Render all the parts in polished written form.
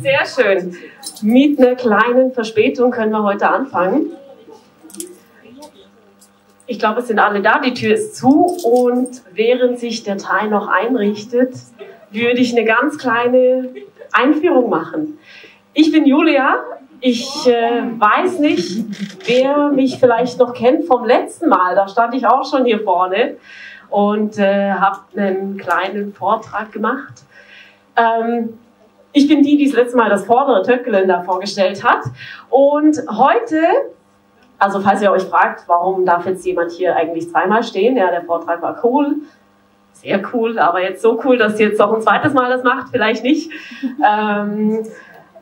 Sehr schön. Mit einer kleinen Verspätung können wir heute anfangen. Ich glaube, es sind alle da, die Tür ist zu und während sich der Teil noch einrichtet, würde ich eine ganz kleine Einführung machen. Ich bin Julia. Ich weiß nicht, wer mich vielleicht noch kennt vom letzten Mal. Da stand ich auch schon hier vorne und habe einen kleinen Vortrag gemacht. Ich bin die das letzte Mal das vordere Töckelen da vorgestellt hat. Und heute, also falls ihr euch fragt, warum darf jetzt jemand hier eigentlich zweimal stehen? Ja, der Vortrag war cool. Sehr cool, aber jetzt so cool, dass ihr jetzt noch ein zweites Mal das macht, vielleicht nicht.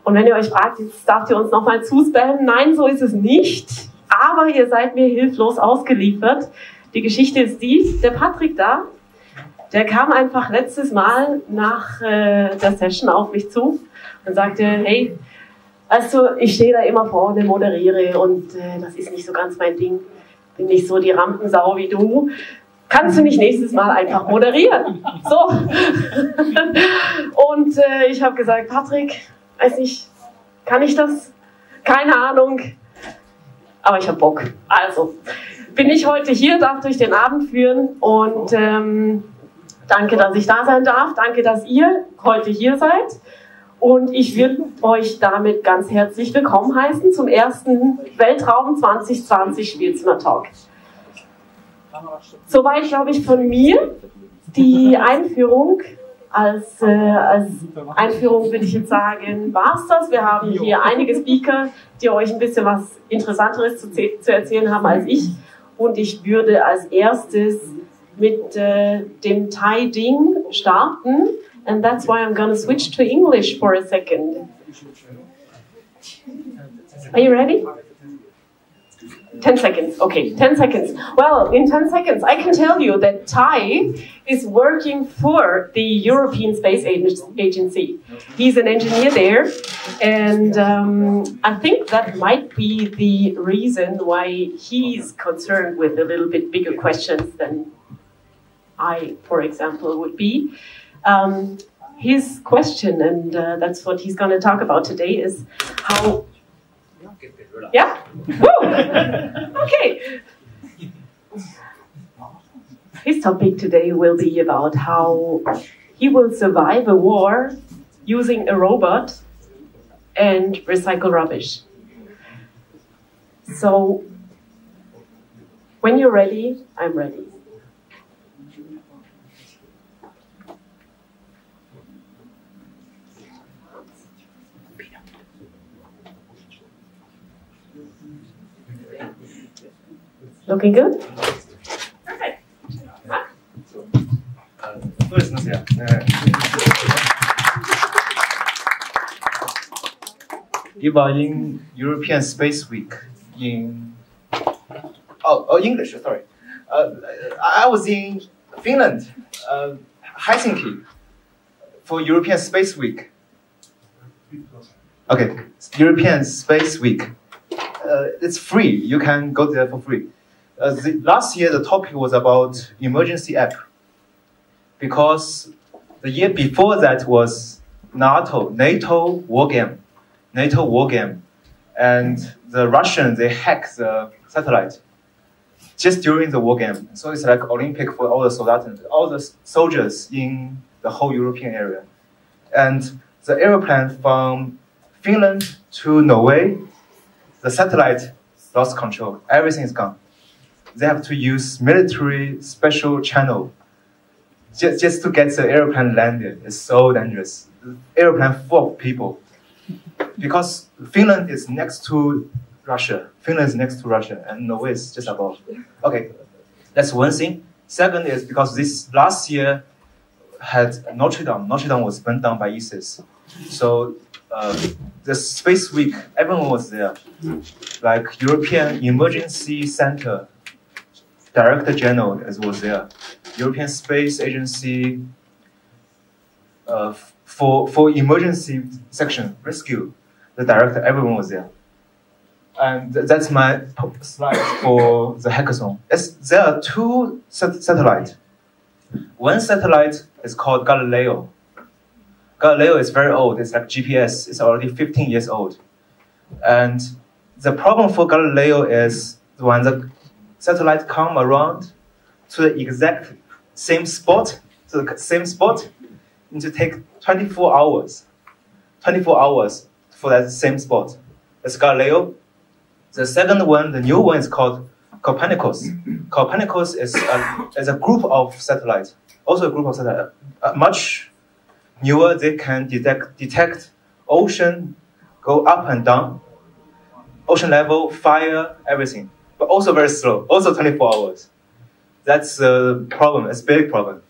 Und wenn ihr euch fragt, jetzt darf ihr uns nochmal zuspammen, nein, so ist es nicht. Aber ihr seid mir hilflos ausgeliefert. Die Geschichte ist die, der Patrick da, der kam einfach letztes Mal nach der Session auf mich zu und sagte, hey, also ich stehe da immer vorne, moderiere und das ist nicht so ganz mein Ding. Bin nicht so die Rampensau wie du. Kannst du nicht nächstes Mal einfach moderieren? So. Und ich habe gesagt, Patrick, weiß nicht, kann ich das? Keine Ahnung, aber ich habe Bock. Also bin ich heute hier, darf durch den Abend führen und danke, dass ich da sein darf. Danke, dass ihr heute hier seid. Und ich würde euch damit ganz herzlich willkommen heißen zum ersten Weltraum 2020 Spielzimmer-Talk. Soweit, glaube ich, von mir. Die Einführung. Als Einführung würde ich jetzt sagen, war's das. Wir haben hier einige Speaker, die euch ein bisschen was Interessanteres zu erzählen haben als ich. Und ich würde als erstes mit dem Thai Ding starten. And that's why I'm gonna switch to English for a second. Are you ready? 10 seconds, okay, 10 seconds. Well, in 10 seconds, I can tell you that Thai is working for the European Space Agency. He's an engineer there, and I think that might be the reason why he's concerned with a little bit bigger questions than I, for example, would be. His question, and that's what he's going to talk about today, is how... Yeah? Woo! Okay. His topic today will be about how he will survive a war using a robot and recycle rubbish. So, when you're ready, I'm ready. Looking good? Perfect. Dividing European Space Week in English. Sorry, I was in Finland, Helsinki, for European Space Week. Okay, European Space Week. It's free. You can go there for free. Last year, the topic was about emergency app, because the year before that was NATO war game, and the Russians, they hacked the satellite just during the war game. So it's like Olympic for all the soldiers in the whole European area. And the airplane from Finland to Norway, the satellite lost control. Everything is gone. They have to use military special channel just to get the airplane landed. It's so dangerous. The airplane full of people. Because Finland is next to Russia. And Norway is just above. Okay, that's one thing. Second is because this last year had Notre Dame. Notre Dame was burnt down by ISIS. So the Space Week, everyone was there. Like European Emergency Center, Director General was there. European Space Agency for emergency section, rescue, the director, everyone was there. And that's my slide for the hackathon. There are two satellites. One satellite is called Galileo. Galileo is very old. It's like GPS. It's already 15 years old. And the problem for Galileo is when the satellite come around to the exact same spot, it need to take 24 hours. 24 hours for that same spot. That's Galileo. The second one, the new one, is called Copernicus. Copernicus is a group of satellites, also a group of satellites, much newer. They can detect ocean go up and down, ocean level, fire, everything, but also very slow, also 24 hours. That's a problem, it's a big problem.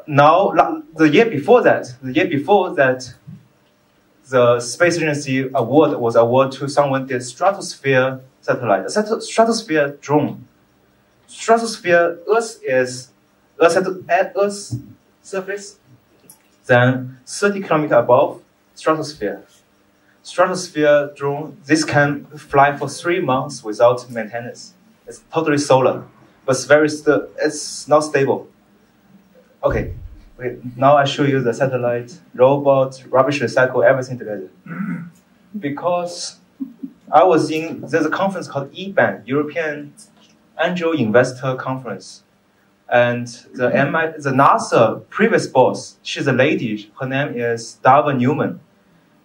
Now, the year before that, the Space Agency award was awarded to someone did Stratosphere satellite, Stratosphere drone. Stratosphere, Earth is at Earth's surface, then 30 kilometers above stratosphere. Stratosphere drone, this can fly for 3 months without maintenance. It's totally solar, but it's not stable. Okay, wait, now I show you the satellite, robot, rubbish recycle, everything together. Because there's a conference called EBAN, European Angel Investor Conference. And the NASA previous boss, she's a lady, her name is Dava Newman.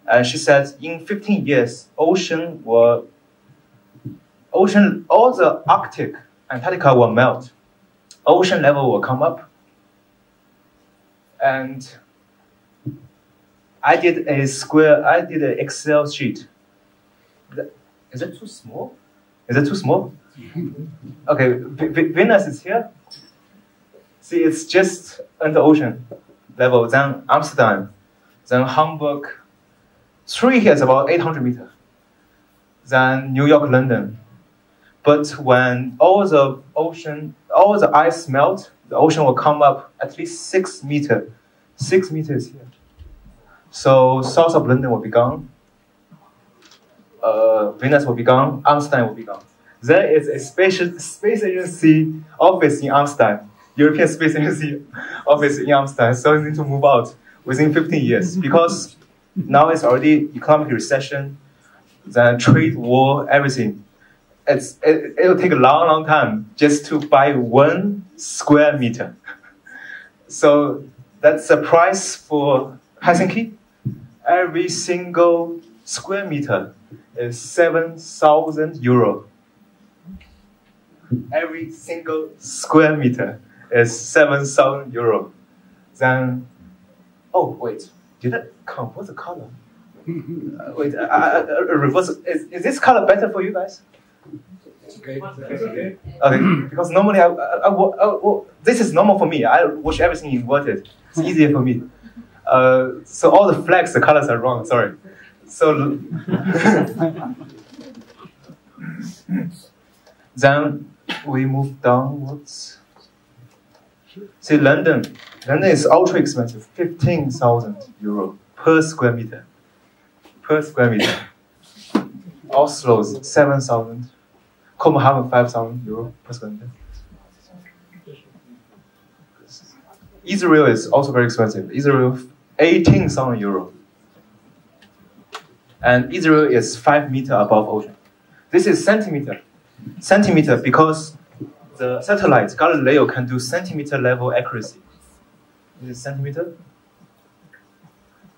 And she said in 15 years, all the Arctic, Antarctica will melt. Ocean level will come up. And I did an Excel sheet. Is it too small? Is it too small? Okay, Venus is here. See, it's just under ocean level. Then Amsterdam, then Hamburg. 3 here is about 800 meters. Then New York, London. But when all the ice melt, the ocean will come up at least 6 meters. 6 meters here. So south of London will be gone. Venus will be gone. Amsterdam will be gone. There is a space agency office in Amsterdam. European Space Agency office in Amsterdam. So we need to move out within 15 years because now it's already economic recession, then trade war, everything. It'll take a long time just to buy 1 square meter. So that's the price for Helsinki. Every single square meter is 7,000 euro. Every single square meter is 7,000 euro. Then, oh wait, did I convert the color? Wait, reverse. Is this color better for you guys? Okay. Okay. Okay, because normally this is normal for me. I watch everything inverted. It's easier for me. So all the flags, the colors are wrong. Sorry. So then we move downwards. See, London is ultra expensive. 15,000 euro per square meter. Per square meter. Oslo is 7,000. Copenhagen 5,000 euro per square meter. Israel is also very expensive. Israel 18,000 euro. And Israel is 5 meters above ocean. This is centimeter. Centimeter because the satellite Galileo can do centimeter level accuracy. This is centimeter.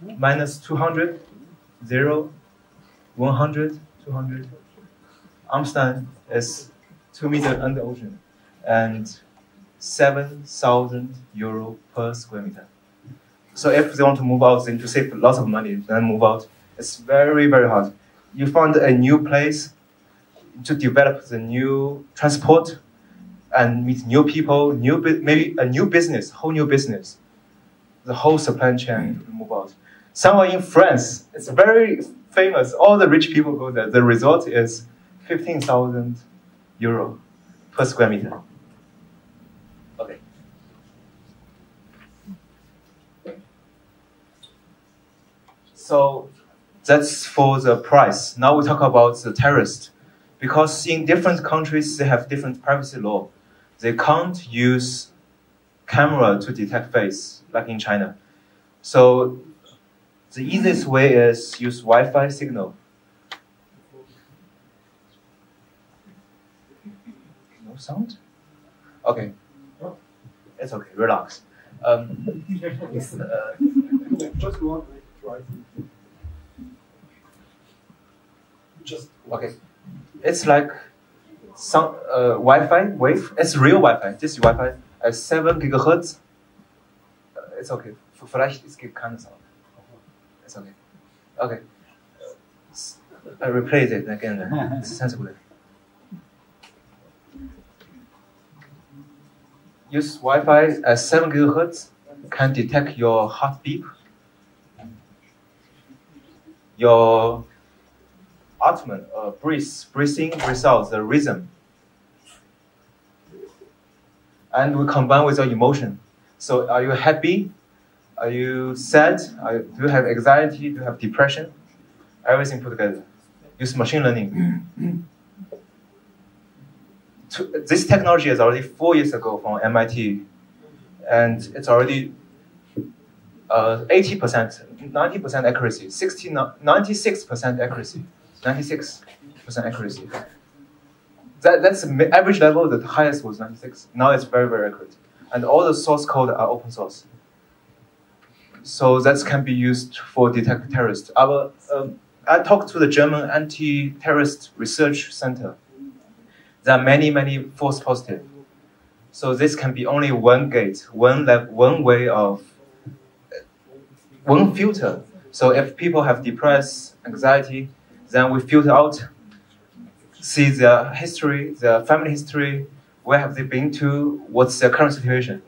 Minus 200, 0, 100, 200. Amsterdam is 2 meters under ocean and 7,000 euro per square meter. So if they want to move out, they need to save lots of money, then move out. It's very, very hard. You found a new place to develop the new transport and meet new people, maybe a new business, whole new business. The whole supply chain to move out. Somewhere in France, it's very famous. All the rich people go there. The resort is 15,000 euro per square meter. Okay. So that's for the price. Now we talk about the terrorist. Because in different countries, they have different privacy law. They can't use camera to detect face, like in China. So The easiest way is use Wi-Fi signal. No sound? Okay. It's okay, relax. Just one, try. Just Okay. It's like some Wi-Fi wave. It's real Wi-Fi. This is Wi-Fi at 7 gigahertz. It's okay. Vielleicht es gibt keine Sound. It's okay. Okay. I replace it again. It's sensible. Use Wi-Fi at 7 gigahertz can detect your heartbeat, your Atman, breathing results, the rhythm. And we combine with your emotion. So are you happy? Are you sad? Do you have anxiety? Do you have depression? Everything put together. Use machine learning. This technology is already 4 years ago from MIT. And it's already 80%, 90% accuracy, 96% accuracy. 96% accuracy. That's the average level. The highest was 96. Now it's very, very accurate. And all the source code are open source. So that can be used for detect terrorists. I talked to the German Anti-Terrorist Research Center. There are many, many false positives. So this can be only one gate, one way of, one filter. So if people have depression, anxiety, then we filter out, see their history, their family history, where have they been to, what's their current situation.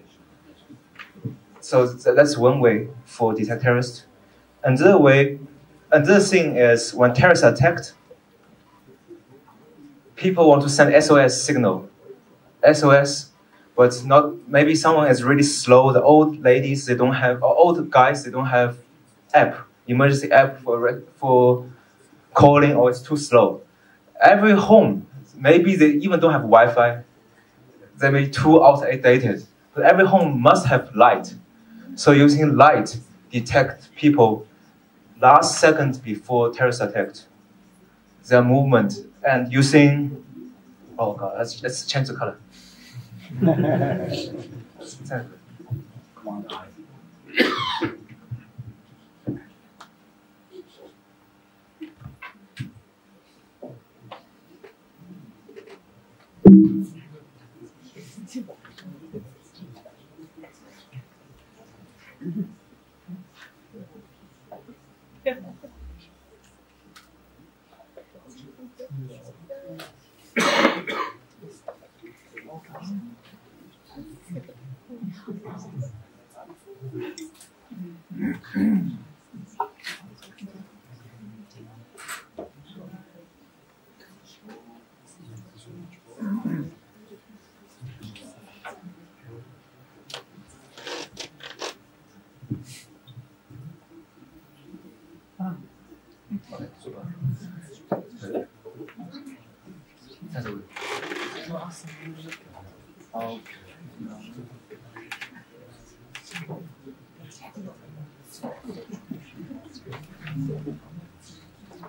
So that's one way for detect terrorists. Another thing is when terrorists are attacked, people want to send SOS signal. SOS, but not, maybe someone is really slow. The old ladies, they don't have, or old guys, they don't have app, emergency app for calling, or it's too slow. Every home, maybe they even don't have Wi-Fi. They may be too outdated. But every home must have light. So using light, detect people last second before terrorist attack, their movement, and using, oh God, let's change the color.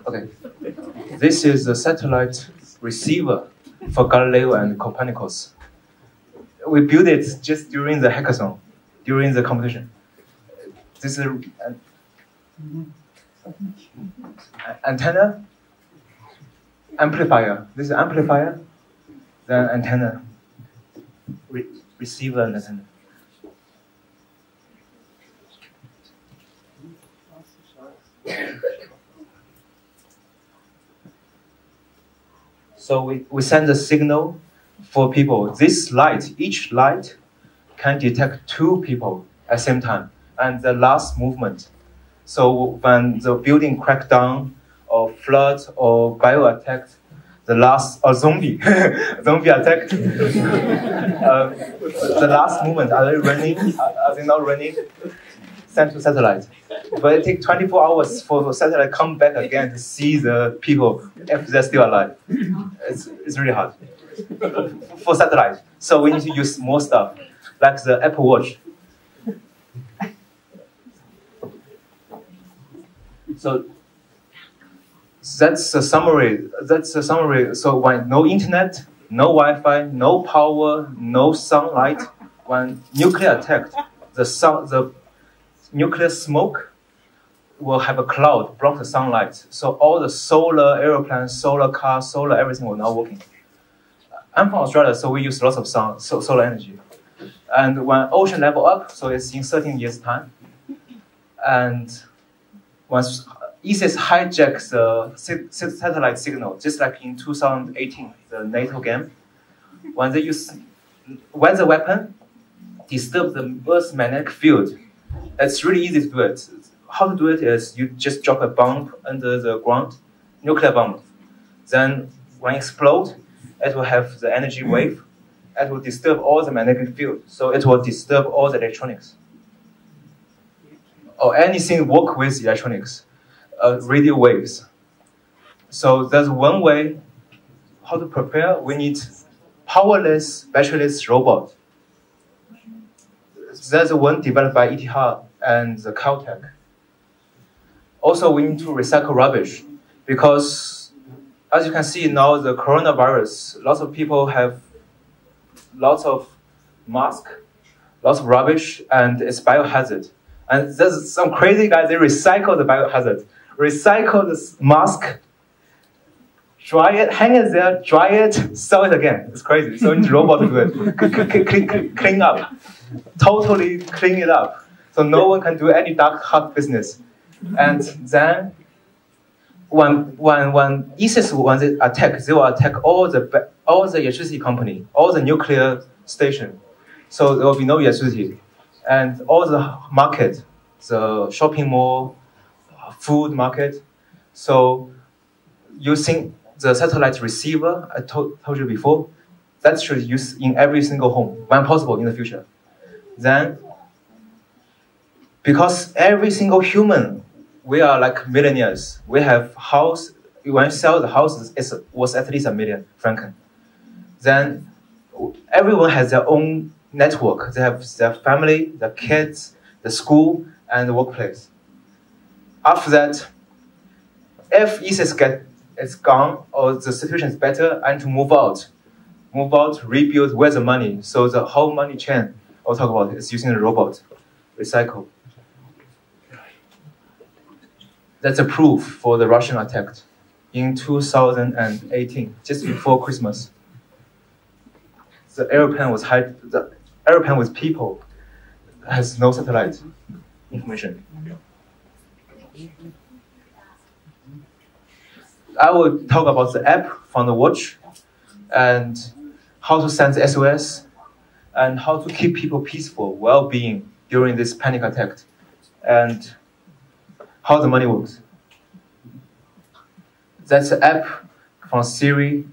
Okay, this is the satellite receiver for Galileo and Copernicus. We built it just during the hackathon, during the competition. This is an antenna, amplifier. This is amplifier, then antenna, receiver and antenna. So we send a signal for people. This light, each light can detect 2 people at the same time, and the last movement. So when the building cracked down, or flood, or bio attacked, the last, or zombie attacked, the last movement, are they running? Are they not running? Sent to satellite. But it takes 24 hours for the satellite to come back again to see the people if they're still alive. It's really hard for satellite. So we need to use more stuff, like the Apple Watch. So that's a summary. That's a summary. So when no internet, no Wi-Fi, no power, no sunlight, when nuclear attacked, the nuclear smoke will have a cloud block the sunlight. So all the solar aeroplanes, solar cars, solar everything will not working. I'm from Australia, so we use lots of solar energy. And when ocean level up, so it's in 13 years time, and once ISIS hijacks the satellite signal, just like in 2018, the NATO game, when they use weather weapon, disturb the Earth's magnetic field. It's really easy to do it. How to do it is you just drop a bomb under the ground, nuclear bomb. Then when it explodes, it will have the energy wave. It will disturb all the magnetic field. So it will disturb all the electronics. Or anything work with electronics, radio waves. So there's one way how to prepare. We need powerless, batteryless robot. There's one developed by ETH and the Caltech. Also, we need to recycle rubbish because, as you can see now, the coronavirus, lots of people have lots of masks, lots of rubbish, and it's biohazard. And there's some crazy guys, they recycle the biohazard, recycle this mask, dry it, hang it there, dry it, sell it again. It's crazy. So it's robot to do it. Clean up. Totally clean it up. So no one can do any dark hard business. And then when ISIS, when they will attack all the electricity company, all the nuclear station. So there will be no electricity. And all the market, the shopping mall, food market. So using the satellite receiver, I told you before, that should use in every single home when possible in the future. Then, because every single human, we are like millionaires. We have house. When you sell the house, it was at least $1 million franc. Then everyone has their own network. They have their family, their kids, the school, and the workplace. After that, if ISIS is gone or the situation is better, I need to move out, rebuild. Where's the money? So the whole money chain I'll talk about is using the robot, recycle. That's a proof for the Russian attack in 2018, just before Christmas. The airplane with people has no satellite information. I will talk about the app from the watch and how to send the SOS and how to keep people peaceful, well-being during this panic attack and how the money works. That's the app from Siri.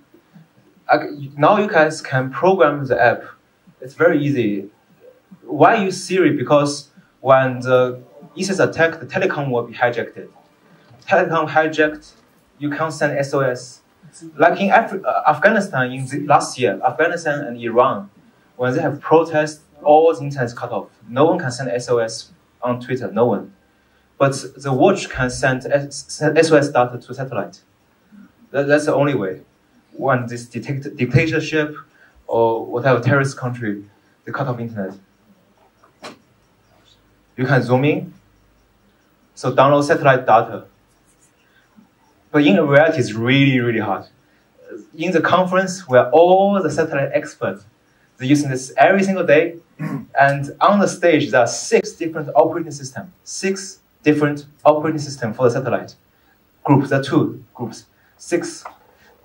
Now you guys can program the app. It's very easy. Why use Siri? Because when the ISIS attack, the telecom will be hijacked. Telecom hijacked, you can't send SOS. Like in Afghanistan last year, Afghanistan and Iran, when they have protests, all the internet is cut off. No one can send SOS on Twitter, no one. But the watch can send SOS data to satellite. That's the only way. When this dictatorship or whatever terrorist country, they cut off internet. You can zoom in, so download satellite data. But in reality, it's really, really hard. In the conference where all the satellite experts, they're using this every single day, and on the stage, there are 6 different operating systems. 6 different operating systems for the satellite. Groups, there are 2 groups. 6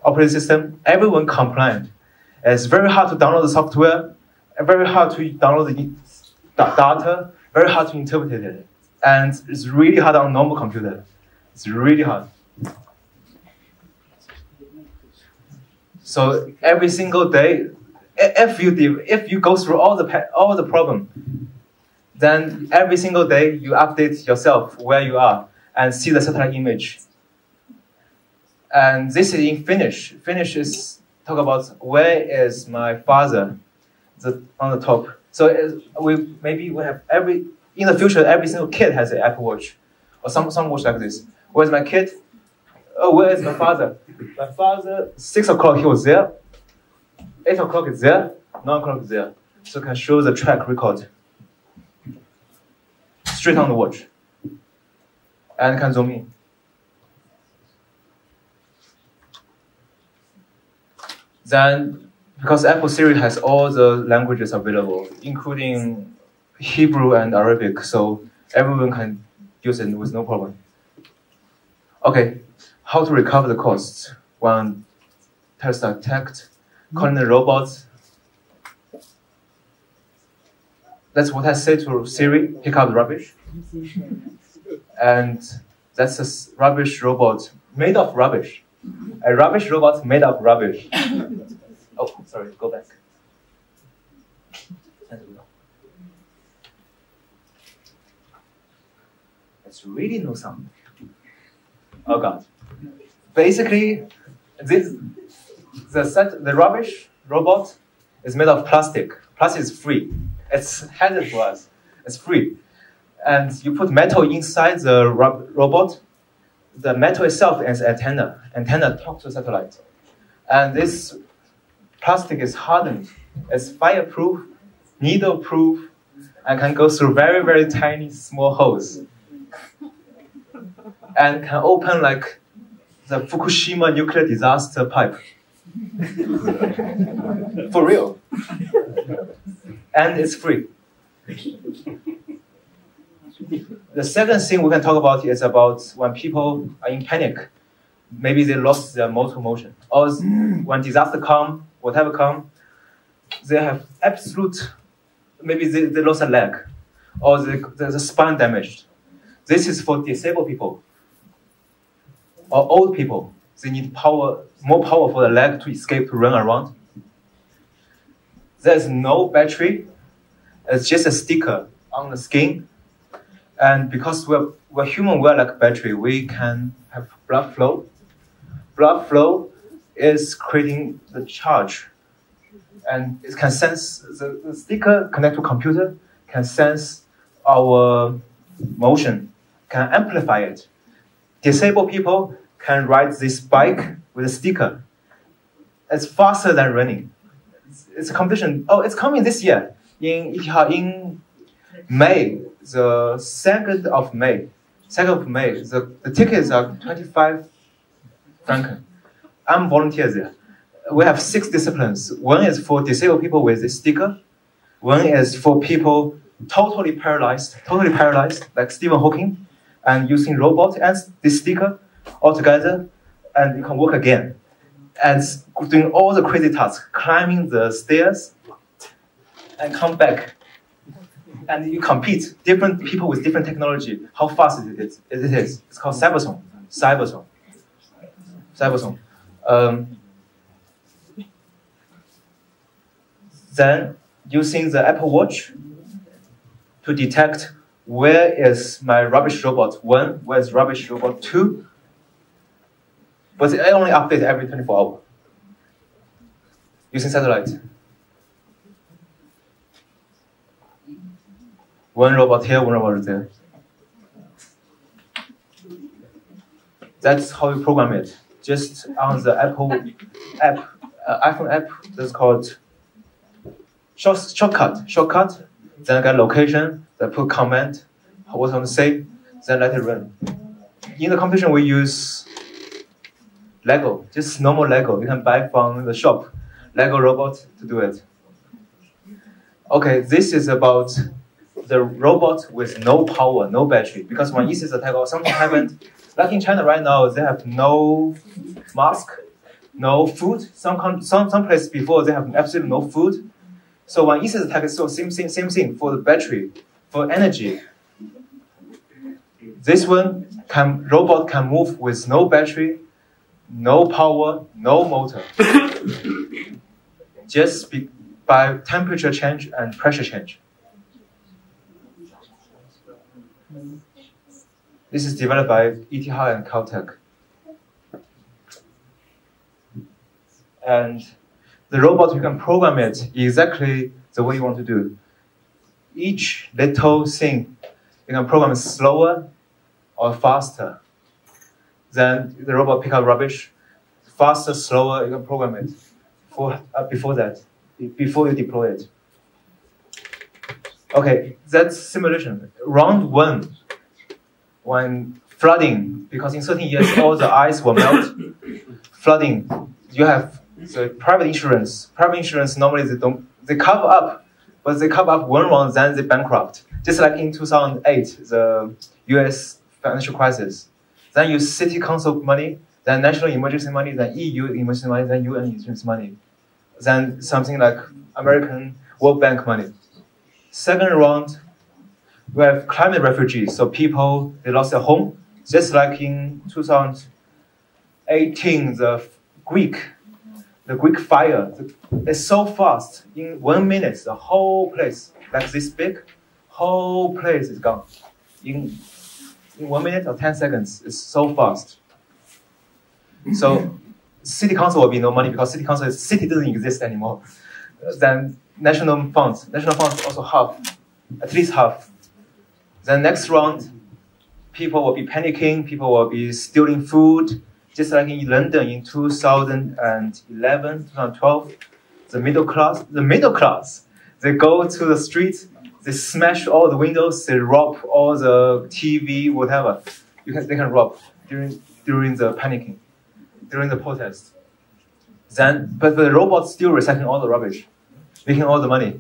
operating systems, everyone compliant. It's very hard to download the software, and very hard to download the data, very hard to interpret it. And it's really hard on a normal computer. It's really hard. So every single day, if you go through all the problem, then every single day you update yourself where you are and see the satellite image. And this is in Finnish. Finnish is talk about where is my father, on the top. So maybe we have in the future every single kid has an Apple Watch or some watch like this. Where's my kid? Oh, where is my father? My father, 6 o'clock he was there. 8 o'clock is there. 9 o'clock is there. So I can show the track record straight on the watch. And can zoom in. Then, because Apple Siri has all the languages available, including Hebrew and Arabic, so everyone can use it with no problem. Okay, how to recover the costs when Tesla attacked, calling the robots. That's what I say to Siri, pick up the rubbish. And that's a rubbish robot made of rubbish. A rubbish robot made of rubbish. Oh, sorry, go back. It's really no sound. Oh God. Basically, the rubbish robot is made of plastic. Plastic is free. It's handed to us. It's free. And you put metal inside the robot. The metal itself is antenna. Antenna talks to the satellite. And this plastic is hardened. It's fireproof, needle-proof, and can go through very, very tiny, small holes. And can open like the Fukushima nuclear disaster pipe. For real. And it's free. The second thing we can talk about is about when people are in panic. Maybe they lost their motor motion. Or when disaster come, whatever come, they have absolute, maybe they lost a leg. Or the spine damaged. This is for disabled people. Or old people. They need power, more power for the leg to escape, to run around. There's no battery. It's just a sticker on the skin. And because we're human, we're like a battery. We can have blood flow. Blood flow is creating the charge. And it can sense, the sticker connect to computer, can sense our motion, can amplify it. Disabled people can ride this bike with a sticker. It's faster than running. It's a competition. Oh, it's coming this year. In May, the 2nd of May, the tickets are 25 franken. I'm volunteer there. We have 6 disciplines. One is for disabled people with this sticker. One is for people totally paralyzed, like Stephen Hawking, and using robot and this sticker all together, and you can walk again. And doing all the crazy tasks, climbing the stairs, and come back. And you compete, different people with different technology, how fast it is. It's called Cybersong. Then, using the Apple Watch to detect where is my rubbish robot 1, where is rubbish robot 2. But I only update every 24 hours. Using satellite. One robot here, one robot there. That's how you program it. Just on the Apple app, iPhone app, that's called shortcut. Then I get location, then put comment, what I want to say, then let it run. In the competition, we use Lego, just normal Lego. You can buy from the shop, Lego robot to do it. Okay, this is about the robot with no power, no battery. Because when ISIS attack or something happened, like in China right now, they have no mask, no food. Some places before they have absolutely no food. So when ISIS attack, it's so same thing for the battery, for energy. This robot can move with no battery, no power, no motor. Just by temperature change and pressure change. This is developed by ETH and Caltech. And the robot, you can program it exactly the way you want to do. Each little thing, you can program it slower or faster. then the robot pick up rubbish. Faster, slower, you can program it before that, before you deploy it. Okay, that's simulation. Round one, when flooding, because in certain years all the ice will melt. Flooding, you have the private insurance. Private insurance normally they cover up, but they cover up one round, then they bankrupt. Just like in 2008, the US financial crisis. Then you city council money, then national emergency money, then EU emergency money, then UN emergency money. Then something like American World Bank money. Second round, we have climate refugees. So people, they lost their home. Just like in 2018, the Greek fire, it's so fast. In 1 minute, the whole place, like this big, whole place is gone. In 1 minute or 10 seconds, it's so fast. So city council will be no money because city doesn't exist anymore. Then national funds also half, at least half. Then next round, people will be panicking, people will be stealing food. Just like in London in 2011, 2012, the middle class, they go to the street, they smash all the windows, they rob all the TV, whatever. They can rob during the panicking, during the protest. But the robots still recycling all the rubbish, making all the money,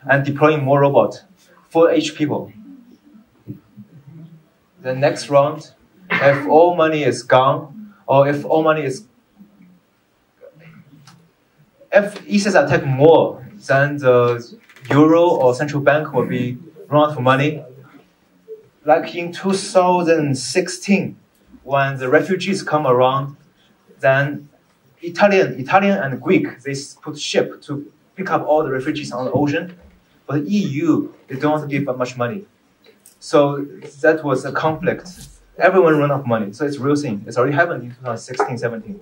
and deploying more robots for each people. The next round, if all money is gone, or if ISIS attack more, then the euro or central bank will be run out of money. Like in 2016, when the refugees come around, then Italian and Greek, they put ship to pick up all the refugees on the ocean, but the EU, they don't want to give up much money. So that was a conflict. Everyone run out of money. So it's a real thing. It's already happened in 2016, 17.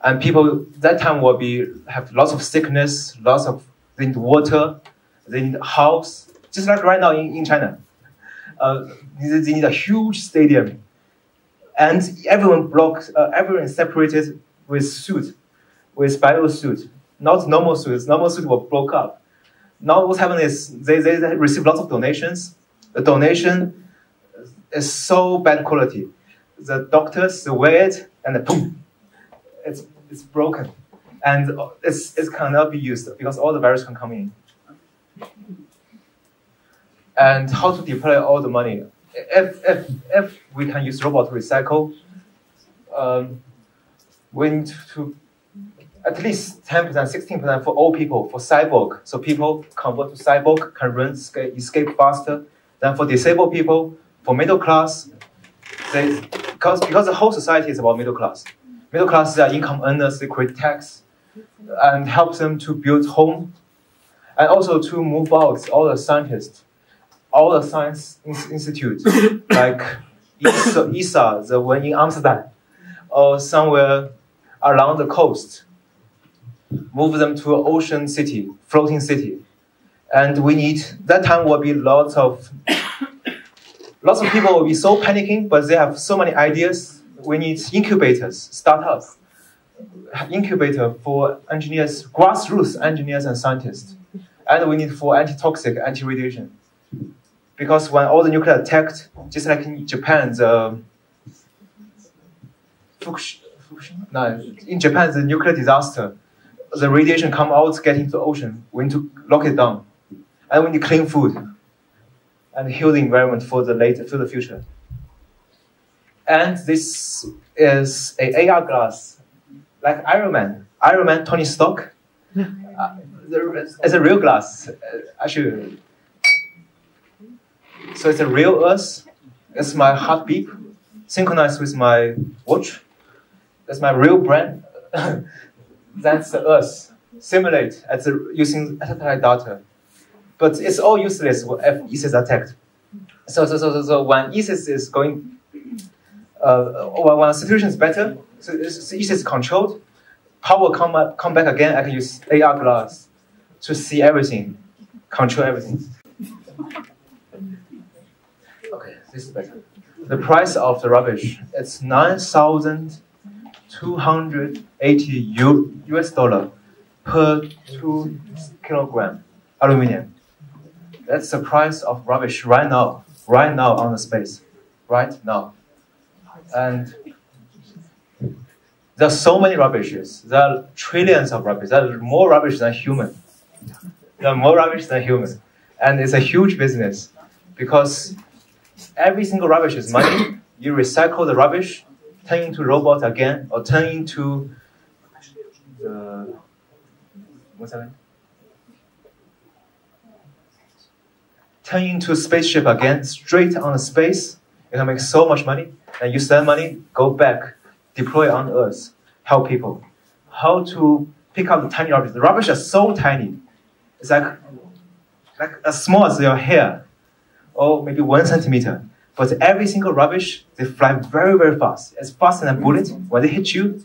And people that time will have lots of sickness, they need water, they need a house. Just like right now in China. They need a huge stadium. And everyone is separated with suit, with bio suit, not normal suits. Normal suit will broke up. Now what's happening is they receive lots of donations. The donation is so bad quality. The doctors, they wear it, and then boom, it's broken. And it cannot be used because all the virus can come in. And how to deploy all the money? If we can use robot to recycle, we need to at least 10%, 16% for all people, for cyborg. So people convert to cyborg, can run, escape faster. Then for disabled people, for middle class, because the whole society is about middle class. Middle class are income earners, they create tax and help them to build home and also to move out all the scientists, all the science institutes like ESA, the one in Amsterdam, or somewhere along the coast. Move them to an ocean city, floating city. And we need, that time will be lots of people will be so panicking, but they have so many ideas. We need incubators, startups, incubator for engineers, grassroots engineers and scientists. And we need for anti-toxic, anti-radiation. Because when all the nuclear attacked, just like in Japan, in Japan, the nuclear disaster, the radiation come out, get into the ocean. We need to lock it down. And we need clean food and heal the environment for the future. And this is an AR glass, like Iron Man, Tony Stark. It's a real glass, actually. So it's a real Earth. It's my heartbeat, synchronized with my watch. That's my real brain. That's the Earth, simulate using satellite data. But it's all useless if ISIS attacked. So when ISIS is going, when the situation is better, so ISIS is controlled, power come back again, I can use AR glass to see everything, control everything. Okay, this is better. the price of the rubbish, it's 9,280 US dollar per 2 kilogram aluminum. That's the price of rubbish right now on the space, right now. And there are so many rubbishes. There are trillions of rubbish. There are more rubbish than human. And it's a huge business because every single rubbish is money. You recycle the rubbish, turn into robot again, or turn into what's that? Turn into a spaceship again, straight on the space. You can make so much money. And you sell money, go back, deploy on Earth, help people. How to pick up the tiny rubbish. The rubbish is so tiny. It's like as small as your hair, or maybe 1 centimeter. But every single rubbish, they fly very, very fast. It's faster than a bullet. When they hit you,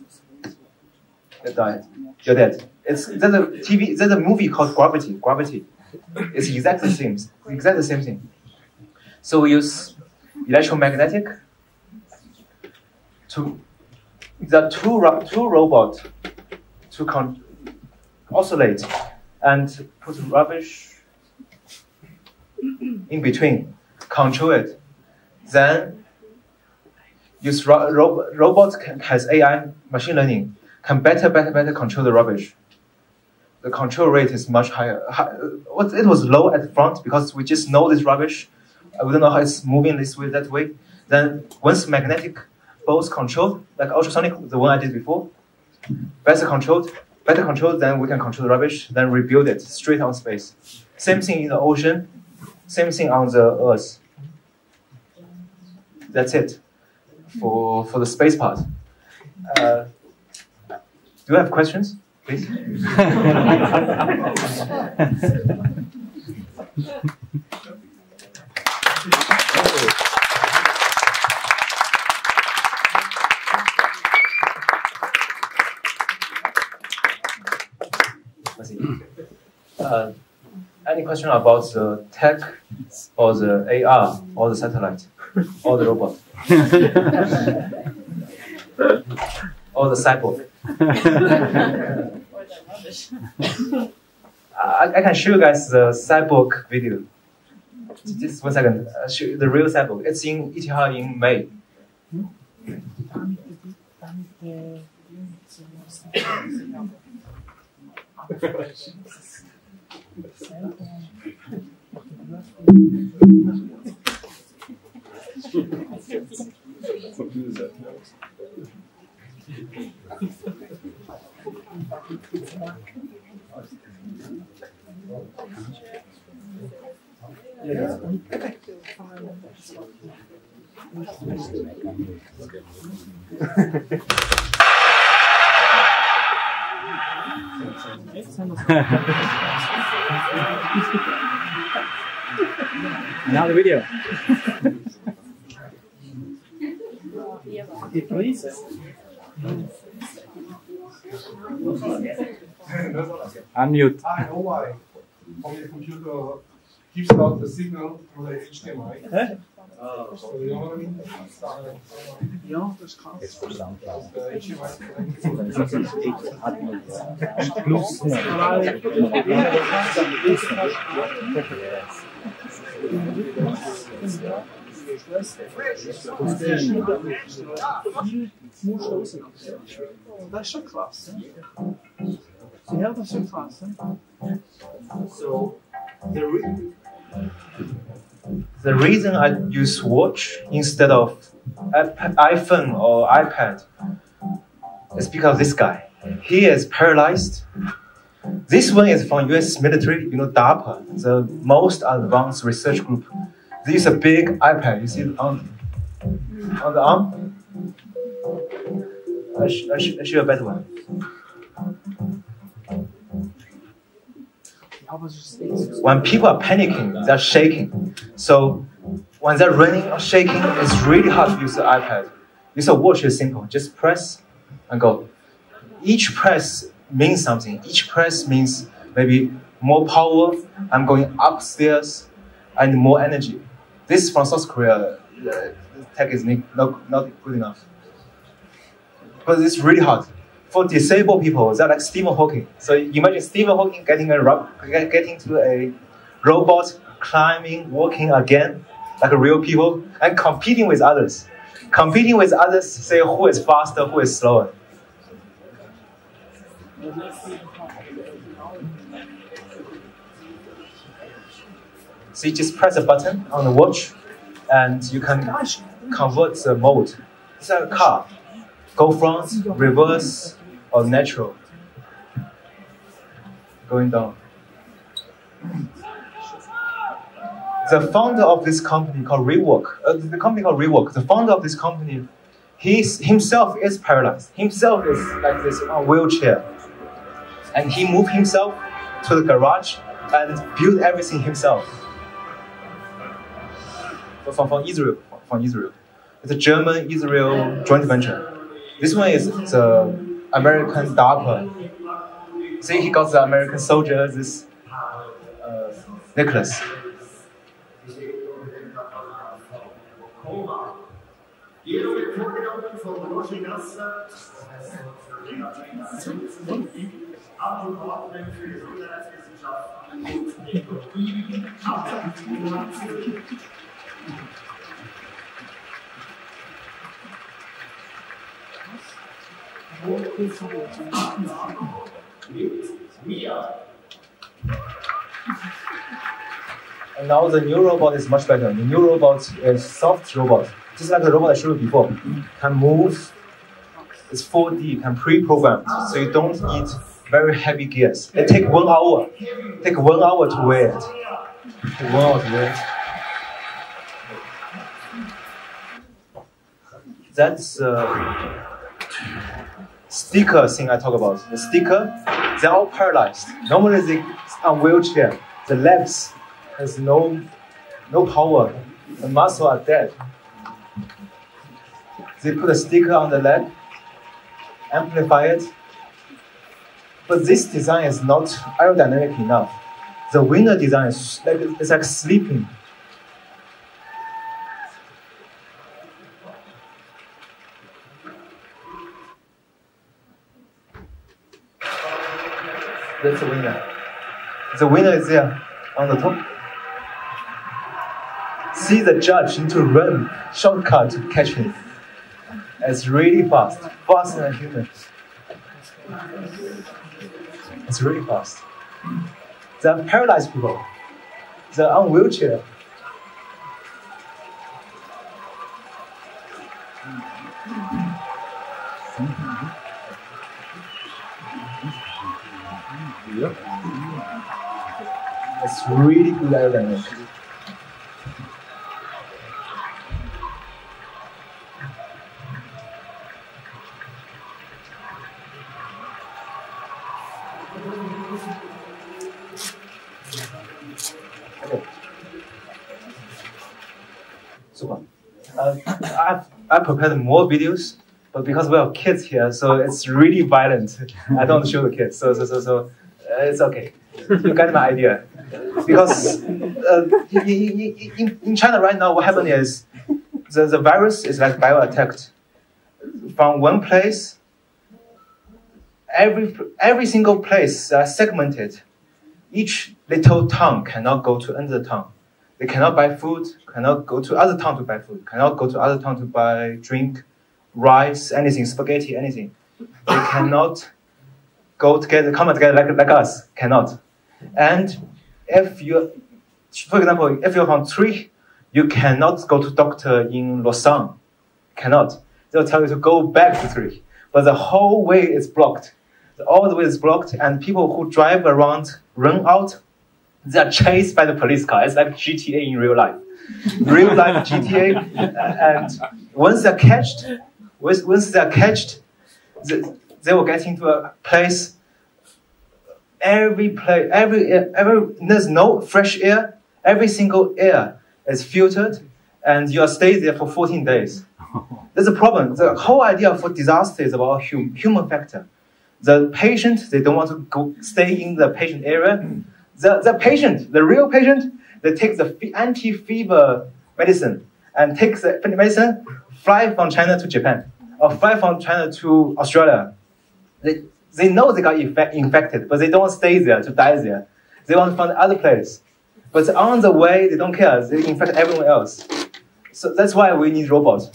they die. You're dead. There's a movie called Gravity. Gravity. It's exactly the same. Exactly the same thing. So we use electromagnetic the two robots to oscillate and put rubbish in between, control it. Then use robots has AI, machine learning, can better control the rubbish. The control rate is much higher. It was low at the front because we just know this rubbish. We don't know how it's moving this way, that way. Then once magnetic both controlled, like ultrasonic, the one I did before, better controlled, then we can control the rubbish, then rebuild it straight on space. Same thing in the ocean, same thing on the Earth. That's it for the space part. Do you have questions, please? Let's see. Any question about the tech or the AR or the satellite or the robot or the cyborg? I can show you guys the cyborg video. Just 1 second. Show you the real cyborg. It's in ETH in May. Now the video. Please. Unmute. I know why. On the computer gives out the signal through the HDMI. So you know what I mean? Ja, das ist krass. Jetzt verstanden. Plus. Das ist schon krass. Ja, das ist schon krass. So the reason I use watch instead of iPhone or iPad is because this guy, he is paralyzed. This one is from US military, you know, DARPA, the most advanced research group. This is a big iPad, you see it on the arm? I'll show you a better one. When people are panicking, they're shaking. So when they're running or shaking, it's really hard to use the iPad. Use a watch is simple. Just press and go. Each press means something. Each press means maybe more power. I'm going upstairs and more energy. This is from South Korea. tech is not good enough. But it's really hard. For disabled people, they're like Stephen Hawking. So imagine Stephen Hawking getting to a robot, climbing, walking again, like real people, and competing with others. Competing with others, say who is faster, who is slower. So you just press a button on the watch, and you can convert the mode. It's like a car. Go front, reverse, or natural. Going down. The founder of this company called Rework, the founder of this company, he himself is paralyzed. Himself is like this on a wheelchair. And he moved himself to the garage and built everything himself. From Israel. It's a German-Israel joint venture. This one is the American DARPA. See, he got the American soldier, this necklace. And now the new robot is much better. The new robot is soft robot, just like the robot I showed you before. Can move. It's 4D, can pre-programmed, so you don't need very heavy gears. It takes 1 hour. Take 1 hour to wear it. Take 1 hour to wear it. That's sticker thing I talk about. The sticker, they're all paralyzed. Normally they on wheelchair. The legs has no power. The muscles are dead. They put a sticker on the leg, amplify it. But this design is not aerodynamic enough. The winner design is like sleeping. That's the winner. The winner is there on the top. See the judge need to run shortcut to catch him. It's really fast, faster than humans. It's really fast. They're paralyzed people. They're on wheelchair. It's really good aerodynamics. Okay. Super. I prepared more videos, but because we have kids here, so it's really violent. I don't show the kids, so it's okay. You get my idea. Because in China right now, what happened is the virus is like bio-attacked. From one place, every single place segmented. Each little town cannot go to another town. They cannot buy food, cannot go to other town to buy food, cannot go to other town to buy drink, rice, anything, spaghetti, anything. They cannot go together, come together like us, cannot. And if you, for example, if you're from Zurich, you cannot go to doctor in Lausanne, cannot. They'll tell you to go back to Zurich, but the whole way is blocked. All the way is blocked, and people who drive around run out. They are chased by the police car. It's like GTA in real life. Real life GTA, and once they're catched, they will get into a place. There's no fresh air. Every single air is filtered, and you are staying there for 14 days. There's a problem. The whole idea for disaster is about human factor. The patient, they don't want to stay in the patient area. The patient, the real patient, they take the anti-fever medicine, and take the medicine, fly from China to Japan, or fly from China to Australia. They know they got infected, but they don't stay there to die there. They want to find other place. But on the way, they don't care. They infect everyone else. So that's why we need robots.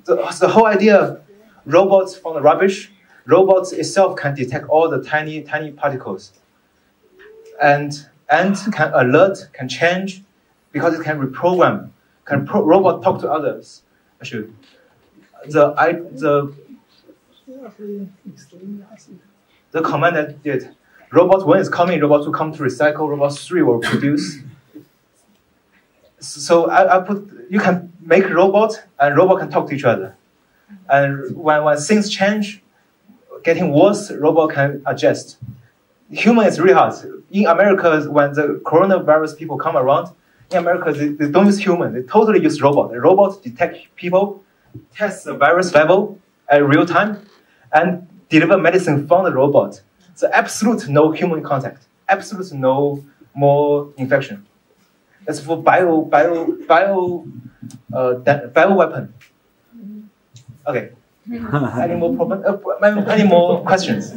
The whole idea of robots from the rubbish, robots itself can detect all the tiny particles. And can alert, can change, because it can reprogram. Robot talk to others? Actually, the command that did, robot 1 is coming, robot 2 come to recycle, robot 3 will produce. So I put, you can make robot, and robot can talk to each other. And when things change, getting worse, robot can adjust. Human is really hard. In America, when the coronavirus people come around, in America, they don't use human. They totally use robot. The robot detect people, test the virus level at real time, and deliver medicine from the robot. So absolute no human contact. Absolute no more infection. That's for bio weapon. Okay. Any more problem? Any more questions?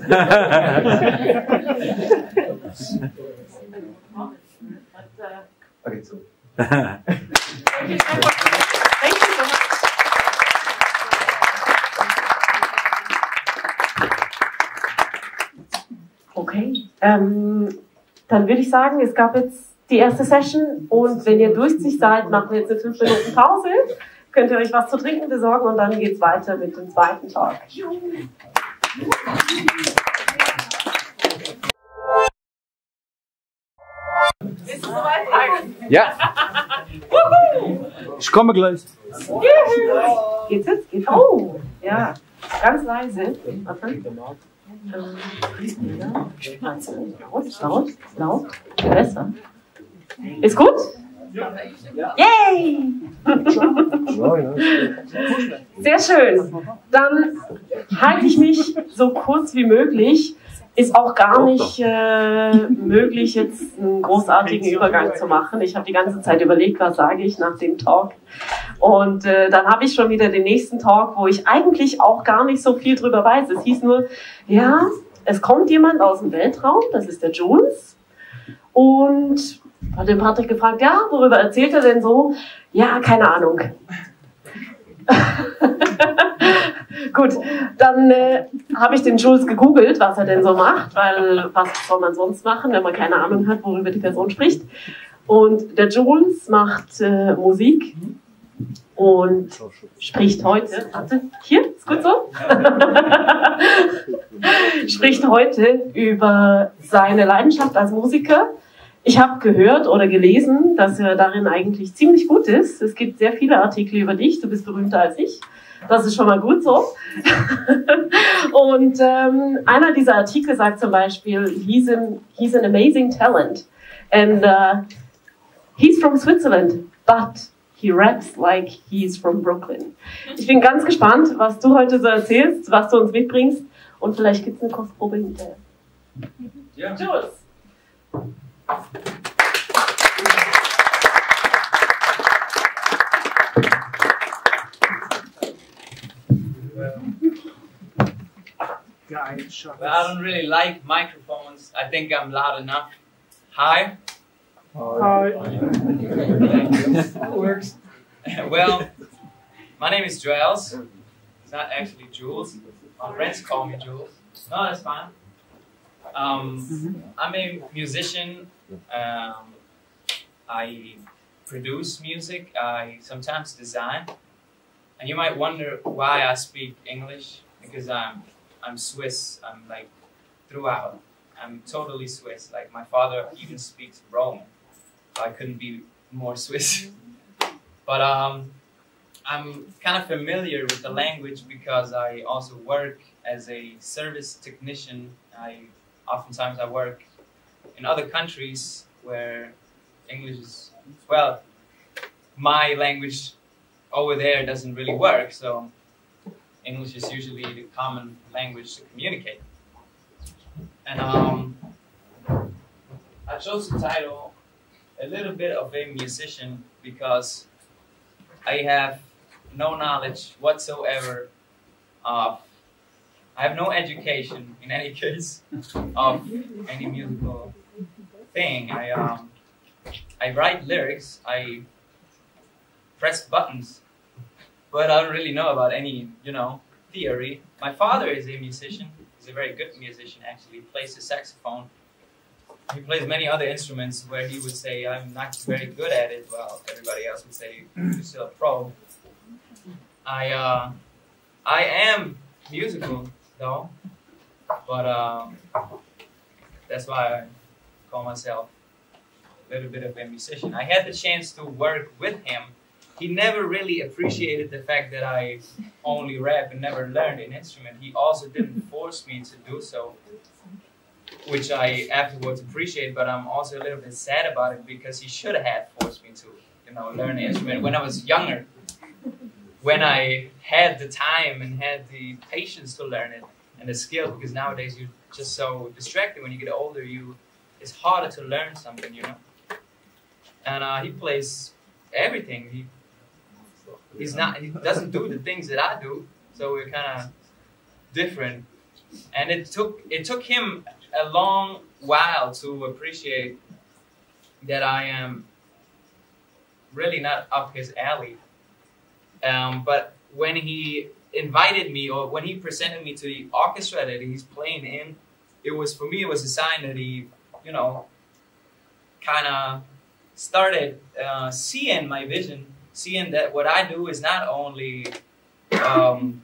Okay, so. Thank you so much. Okay, dann würde ich sagen, es gab jetzt die erste Session und wenn ihr durstig seid, machen wir jetzt eine 5 Minuten Pause. Könnt ihr euch was zu trinken besorgen und dann geht es weiter mit dem zweiten Talk. Bist du soweit? Ja. Ich komme gleich. Geht's jetzt? Geht's? Oh, ja. Ganz leise. Warte. Laut. Besser. Ist gut? Yay! Sehr schön. Dann halte ich mich so kurz wie möglich. Ist auch gar nicht möglich, jetzt einen großartigen Übergang zu machen. Ich habe die ganze Zeit überlegt, was sage ich nach dem Talk. Und dann habe ich schon wieder den nächsten Talk, wo ich eigentlich auch gar nicht so viel drüber weiß. Es hieß nur, ja, es kommt jemand aus dem Weltraum, das ist der Jules. Und hat den Patrick gefragt, ja, worüber erzählt er denn so? Ja, keine Ahnung. Gut, dann habe ich den Jules gegoogelt, was er denn so macht, weil was soll man sonst machen, wenn man keine Ahnung hat, worüber die Person spricht. Und der Jules macht Musik und spricht heute, warte, hier, ist gut so? Spricht heute über seine Leidenschaft als Musiker. Ich habe gehört oder gelesen, dass er darin eigentlich ziemlich gut ist. Es gibt sehr viele Artikel über dich, du bist berühmter als ich. Das ist schon mal gut so. Und einer dieser Artikel sagt zum Beispiel, he's an amazing talent. And he's from Switzerland, but he raps like he's from Brooklyn. Ich bin ganz gespannt, was du heute so erzählst, was du uns mitbringst. Und vielleicht gibt es eine Kostprobe hinterher. Ja. Jules. Well, I don't really like microphones. I think I'm loud enough. Hi. Hi. Works. Well, my name is Joels. It's not actually Jules. My friends call me Jules. No, that's fine. I'm a musician. I produce music. I sometimes design. And you might wonder why I speak English, because I'm Swiss. I'm like throughout. I'm totally Swiss. Like my father even speaks Roman. So I couldn't be more Swiss. But I'm kind of familiar with the language because I also work as a service technician. Oftentimes I work in other countries where English is, well, my language over there doesn't really work, so English is usually the common language to communicate. And I chose the title A Little Bit of a Musician because I have no knowledge whatsoever of, I have no education in any case of any musical thing. I write lyrics, I press buttons, but I don't really know about any, theory. My father is a musician. He's a very good musician, actually. He plays the saxophone. He plays many other instruments where he would say, I'm not very good at it. Well, everybody else would say, you're still a pro. I am musical, though, but that's why I call myself a little bit of a musician. I had the chance to work with him. He never really appreciated the fact that I only rap and never learned an instrument. He also didn't force me to do so, which I afterwards appreciate, but I'm also a little bit sad about it because he should have forced me to, learn an instrument when I was younger. When I had the time and had the patience to learn it and the skill, because nowadays you're just so distracted. When you get older, it's harder to learn something, And he plays everything. He doesn't do the things that I do, so we're kind of different. And it took him a long while to appreciate that I am really not up his alley. But when he invited me, or when he presented me to the orchestra that he's playing in, for me it was a sign that he, kind of started seeing my vision, seeing that what I do is not only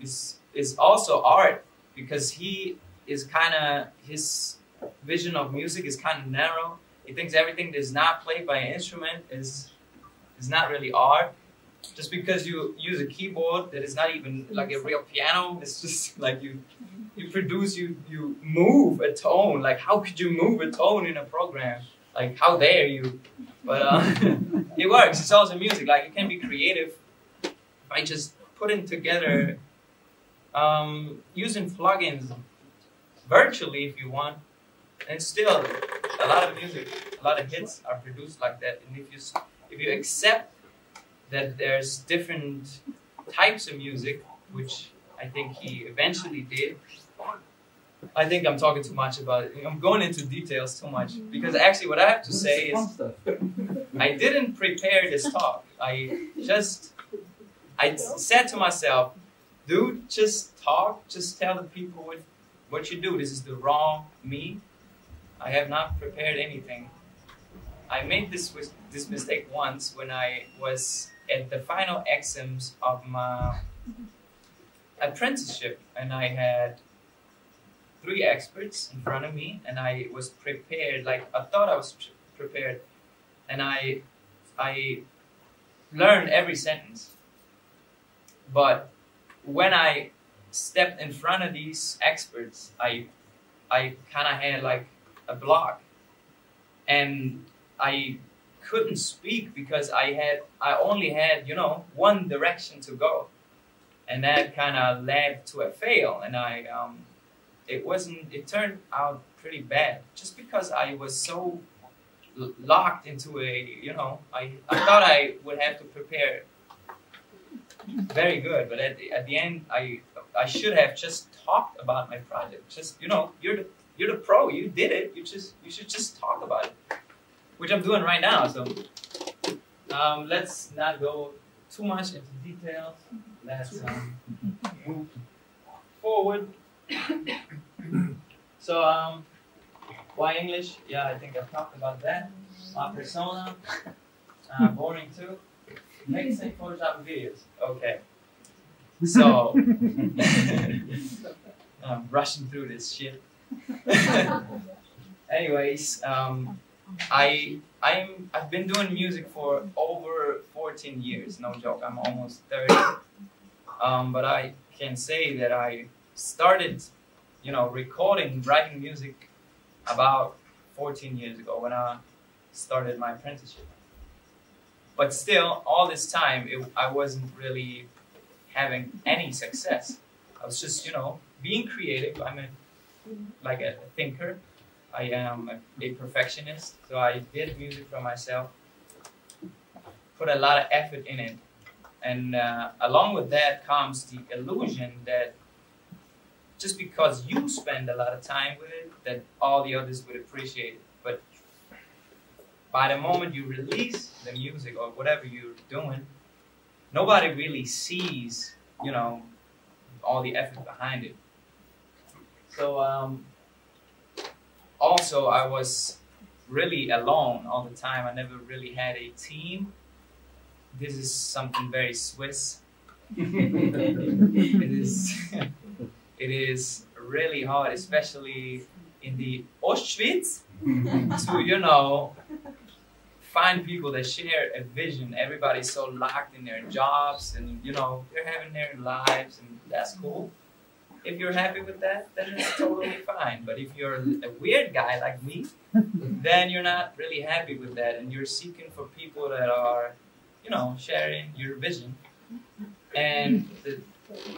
is also art, because he is his vision of music is kind of narrow. He thinks everything that is not played by an instrument is not really art. Just because you use a keyboard that is not even like a real piano, it's just like you move a tone. Like, how could you move a tone in a program? Like, how dare you? But it works. It's also music. Like, you can be creative by just putting together, using plugins virtually if you want. And still, a lot of music, a lot of hits are produced like that. And if you accept that there's different types of music, which I think he eventually did. I think I'm talking too much about it. I'm going into details too much, because actually what I have to say is I didn't prepare this talk. I said to myself, dude, just talk, just tell the people what you do. This is the raw me. I have not prepared anything. I made this mistake once when I was at the final exams of my apprenticeship, and I had 3 experts in front of me, and I was prepared, like I thought I was prepared, and I learned every sentence. But when I stepped in front of these experts, I kind of had like a block, and I couldn't speak because I only had, one direction to go, and that kind of led to a fail, and it turned out pretty bad, just because I was so locked into I thought I would have to prepare very good, but at the end, I should have just talked about my project. Just, you're the pro, you did it, you should just talk about it. Which I'm doing right now, so let's not go too much into details. Let's move forward. So, why English? Yeah, I think I've talked about that. My persona, boring too. Make Photoshop videos. Okay. So, I'm rushing through this shit. Anyways, I've been doing music for over 14 years, no joke. I'm almost 30. But I can say that I started, recording, writing music about 14 years ago when I started my apprenticeship. But still, all this time, I wasn't really having any success. I was just, being creative. I'm like a thinker. I am a perfectionist, so I did music for myself, put a lot of effort in it, And along with that comes the illusion that just because you spend a lot of time with it, that all the others would appreciate it. But by the moment you release the music or whatever you're doing, nobody really sees, you know, all the effort behind it. So also I was really alone all the time. I never really had a team. This is something very Swiss. It is really hard, especially in the Ostschweiz, to, you know, find people that share a vision. Everybody's so locked in their jobs and, you know, they're having their lives, and that's cool. If you're happy with that, then it's totally fine. But if you're a weird guy like me, then you're not really happy with that, and you're seeking for people that are, you know, sharing your vision. And the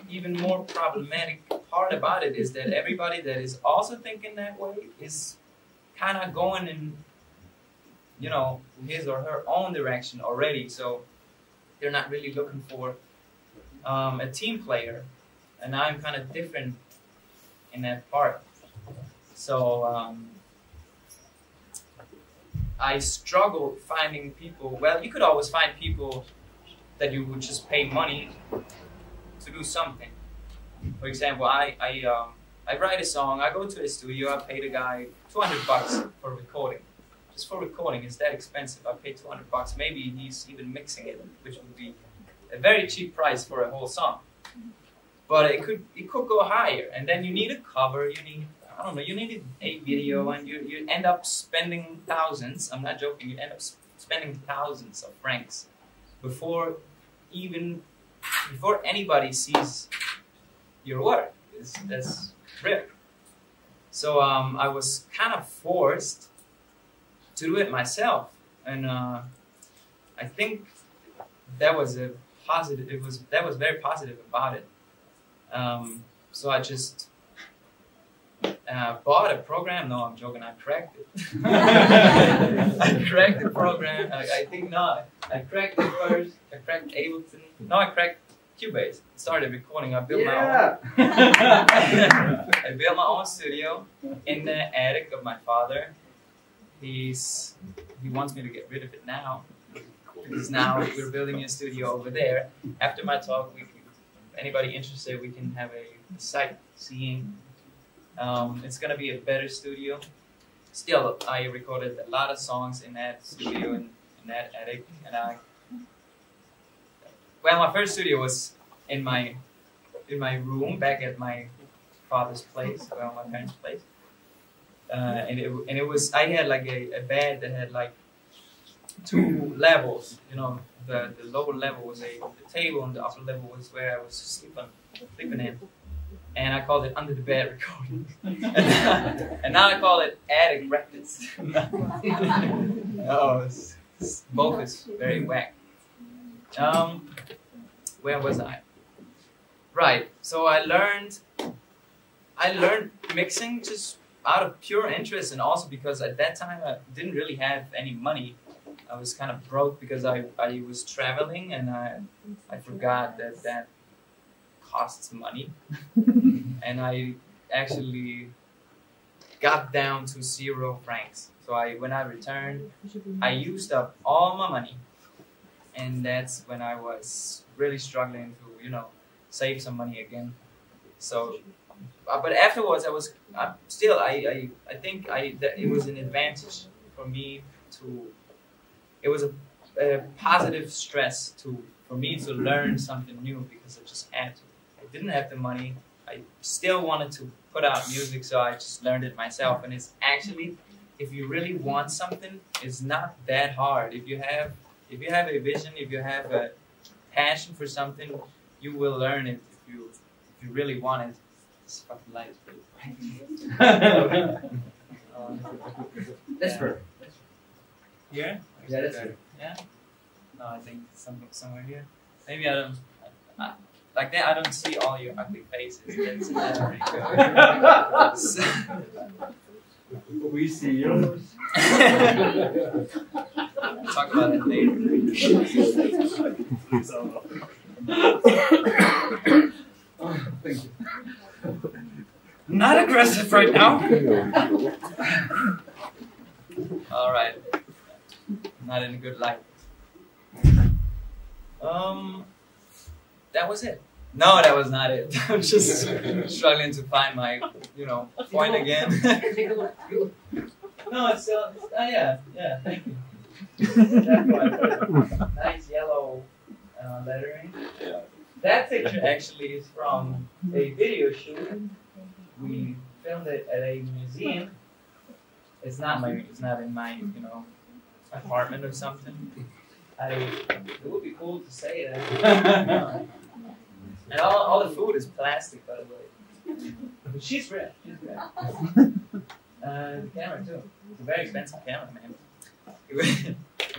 even more problematic part about it is that everybody that is also thinking that way is kind of going in, you know, his or her own direction already. So they're not really looking for a team player. And I'm kind of different in that part. So I struggled finding people. Well, you could always find people that you would just pay money to do something. For example, I write a song, I go to a studio, I pay the guy $200 for recording. Just for recording, it's that expensive. I pay $200. Maybe he's even mixing it, which would be a very cheap price for a whole song. But it could go higher, and then you need a cover, you need, I don't know, you need a video, and you end up spending thousands. I'm not joking, you end up spending thousands of francs before anybody sees your work. That's rare. So I was kind of forced to do it myself, and I think that was a positive. That was very positive about it. So I just bought a program. No, I'm joking. I cracked it. I cracked the program. I think not. I cracked it first. I cracked Ableton. No, I cracked Cubase. Started recording. I built my own. I built my own studio in the attic of my father. He wants me to get rid of it now, because now we're building a studio over there. After my talk, if anybody interested, we can have a sightseeing. It's gonna be a better studio. Still, I recorded a lot of songs in that studio, in that attic, and well, my first studio was in my room back at my father's place, well, my parents' place, and it was, I had like a bed that had like 2 levels. You know, the lower level was a table, and the upper level was where I was sleeping in. And I called it Under the Bed Recording. And now I call it Attic Records. Oh, both is very whack. Where was I? Right, so I learned mixing just out of pure interest, and also because at that time I didn't really have any money. I was kind of broke because I was traveling, and I forgot that costs money. And I actually got down to 0 francs. So when I returned, I used up all my money, and that's when I was really struggling to, you know, save some money again. So, but afterwards, I think it was an advantage for me to. It was a positive stress for me to learn something new, because I just had to. I didn't have the money. I still wanted to put out music, so I just learned it myself. And it's actually, if you really want something, it's not that hard. If you have a vision, if you have a passion for something, you will learn it if you really want it. This fucking light is really bright. That's perfect. Here? Yeah, that's good. Yeah? No, I think something somewhere here. Maybe I don't. Like that, I don't see all your ugly faces. That's pretty good. We see yours. Talk about it later. Thank you. Not aggressive right now. All right. Not in a good light. That was it. No, that was not it. I'm just struggling to find my, point again. No, it's still, yeah, thank you. That's why I put nice yellow lettering. That picture actually is from a video shoot. We filmed it at a museum. It's not in my, apartment or something. It would be cool to say that. And all the food is plastic, by the way. But she's rare. The camera too. It's a very expensive camera, man.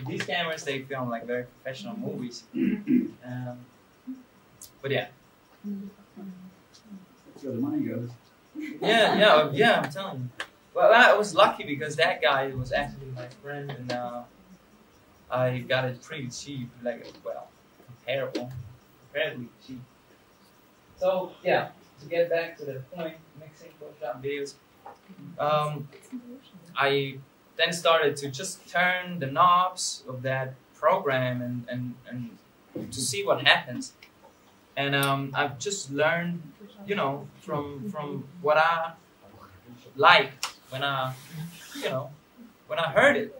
These cameras, they film like very professional movies. But yeah. That's where the money goes. Yeah, I'm telling you. Well, I was lucky because that guy was actually my friend, and I got it pretty cheap, comparatively cheap. So yeah, to get back to the point, mixing Photoshop videos, I then started to just turn the knobs of that program and to see what happens. And I've just learned, from what I liked when I heard it.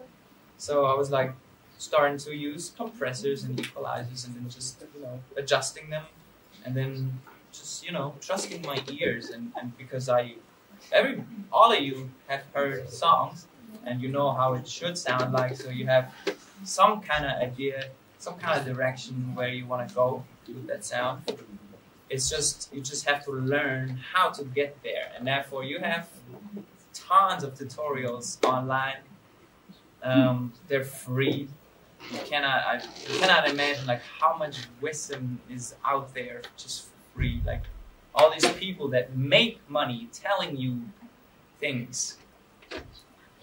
So I was like starting to use compressors and equalizers and then just, adjusting them and then just, trusting my ears and because all of you have heard songs and you know how it should sound like, so you have some kind of idea, some kind of direction where you want to go with that sound. It's just, you just have to learn how to get there, and therefore you have tons of tutorials online. They're free. You cannot imagine like how much wisdom is out there just for free. Like all these people that make money telling you things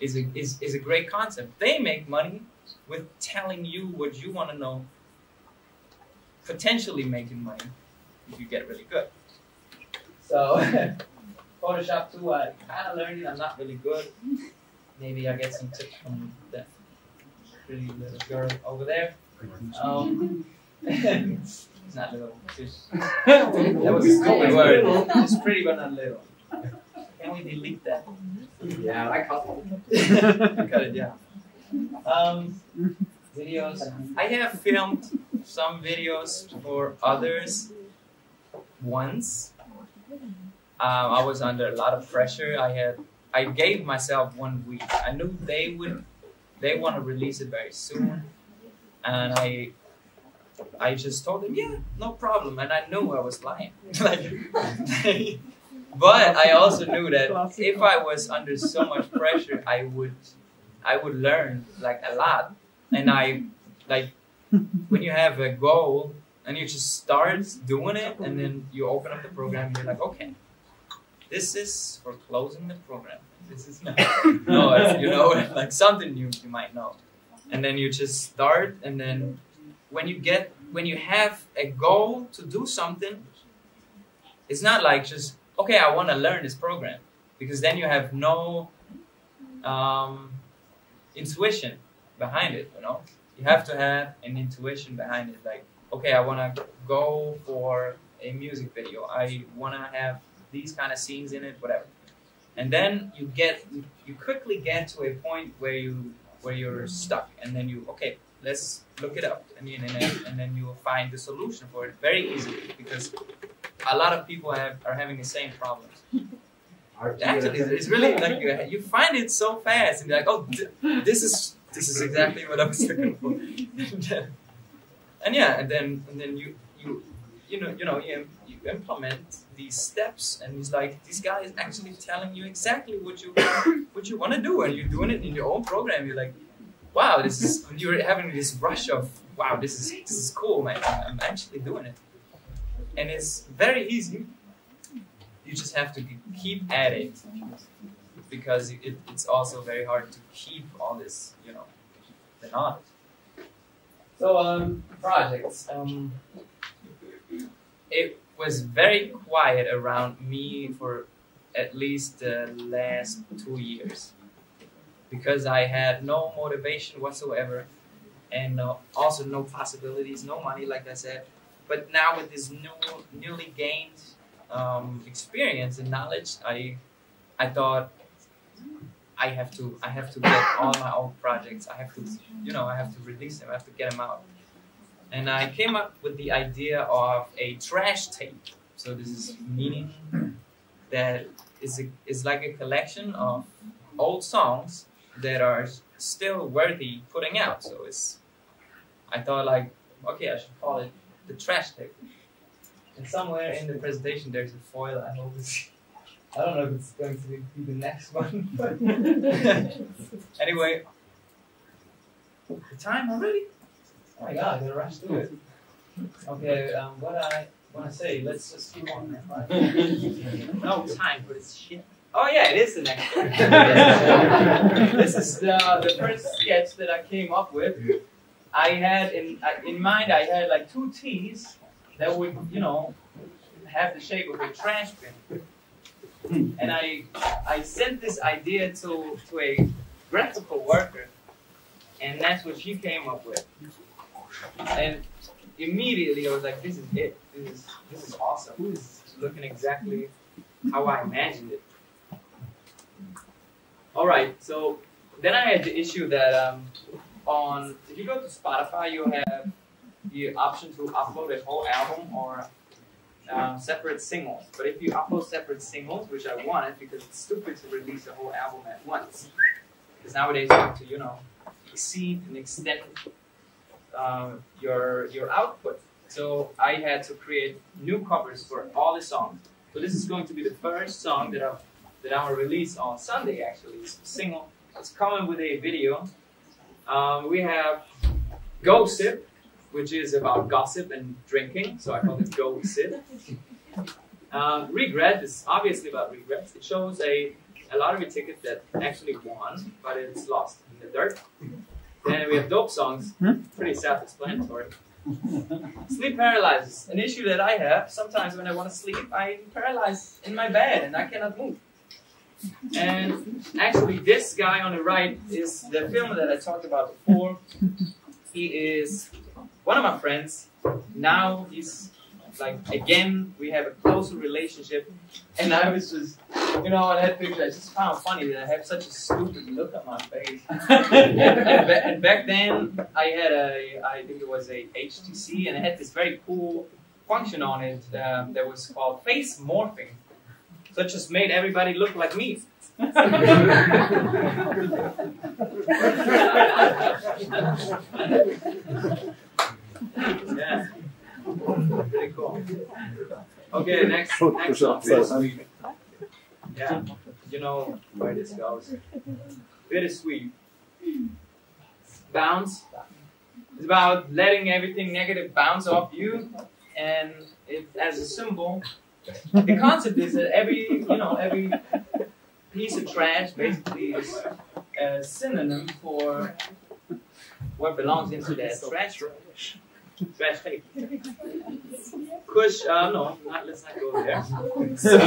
is a great concept. They make money with telling you what you want to know, potentially making money if you get really good. So Photoshop 2, I kind of learned it. I'm not really good. Maybe I get some tips from that pretty little girl over there. It's not little. That was a stupid word. It's pretty but not little. Can we delete that? Yeah, I cut it. Cut it, yeah. Videos. I have filmed some videos for others once. I was under a lot of pressure. I gave myself 1 week. I knew they want to release it very soon, and I just told them, yeah, no problem, and I knew I was lying. But I also knew that if I was under so much pressure, I would learn like a lot. And when you have a goal and you just start doing it, and then you open up the program, and you're like, okay, this is for closing the program. This is not, no, it's, like something you might know. And then you just start, and then when you have a goal to do something, it's not like just, okay, I want to learn this program, because then you have no intuition behind it, You have to have an intuition behind it, like, okay, I want to go for a music video. I want to have these kind of scenes in it, whatever. And then you quickly get to a point where you're stuck, and then okay, let's look it up, and then you will find the solution for it very easily, because a lot of people are having the same problems. Actually, it's really like you find it so fast, and you're like, oh, this is exactly what I was looking for. And then you implement these steps, and it's like this guy is actually telling you exactly what you want to do, and you're doing it in your own program. You're like, wow, you're having this rush of, wow, this is cool, man. I'm actually doing it, and it's very easy. You just have to keep at it, because it's also very hard to keep all this, the knowledge. So projects. it was very quiet around me for at least the last 2 years, because I had no motivation whatsoever, and also no possibilities, no money, like I said. But now with this newly gained experience and knowledge, I thought I have to get all my old projects. I have to, I have to release them. I have to get them out. And I came up with the idea of a trash tape. So this is meaning that is like a collection of old songs that are still worthy putting out. So I thought like, okay, I should call it the trash tape. And somewhere in the presentation there's a foil. I hope I don't know if it's going to be the next one. But anyway, the time already? Oh my god, I gotta rush through it. Okay, what I want to say, let's just keep on. No time for this shit. Oh yeah, it is the next one. This is the first sketch that I came up with. I had in mind, I had like 2 T's that would, have the shape of a trash bin. And I sent this idea to a graphical worker, and that's what she came up with. And immediately I was like, this is it. This is awesome. This is looking exactly how I imagined it. All right, so then I had the issue that if you go to Spotify, you have the option to upload a whole album or separate singles. But if you upload separate singles, which I wanted because it's stupid to release a whole album at once, because nowadays you have to, exceed and extend your output. So I had to create new covers for all the songs. So this is going to be the first song that I will release on Sunday. Actually, it's a single. It's coming with a video. We have Go Sip, which is about gossip and drinking, so I call it Go Sip. Regret is obviously about regrets. It shows a lottery ticket that actually won, but it's lost in the dirt. Then we have Dope Songs, pretty self-explanatory. Sleep paralysis, an issue that I have. Sometimes when I want to sleep, I'm paralyzed in my bed and I cannot move. And actually this guy on the right is the film that I talked about before. He is one of my friends. Now he's like, again, we have a closer relationship. And I was just, in that picture, I just found funny that I have such a stupid look on my face. and back then, I had I think it was a HTC, and it had this very cool function on it that was called face morphing. So it just made everybody look like me. Yeah. Pretty cool. Okay, next song. Bittersweet. Yeah, you know where this goes. Bittersweet. Bounce. It's about letting everything negative bounce off you, and it as a symbol. The concept is that every piece of trash basically is a synonym for what belongs into that trash tape. Push, let's not go there. So,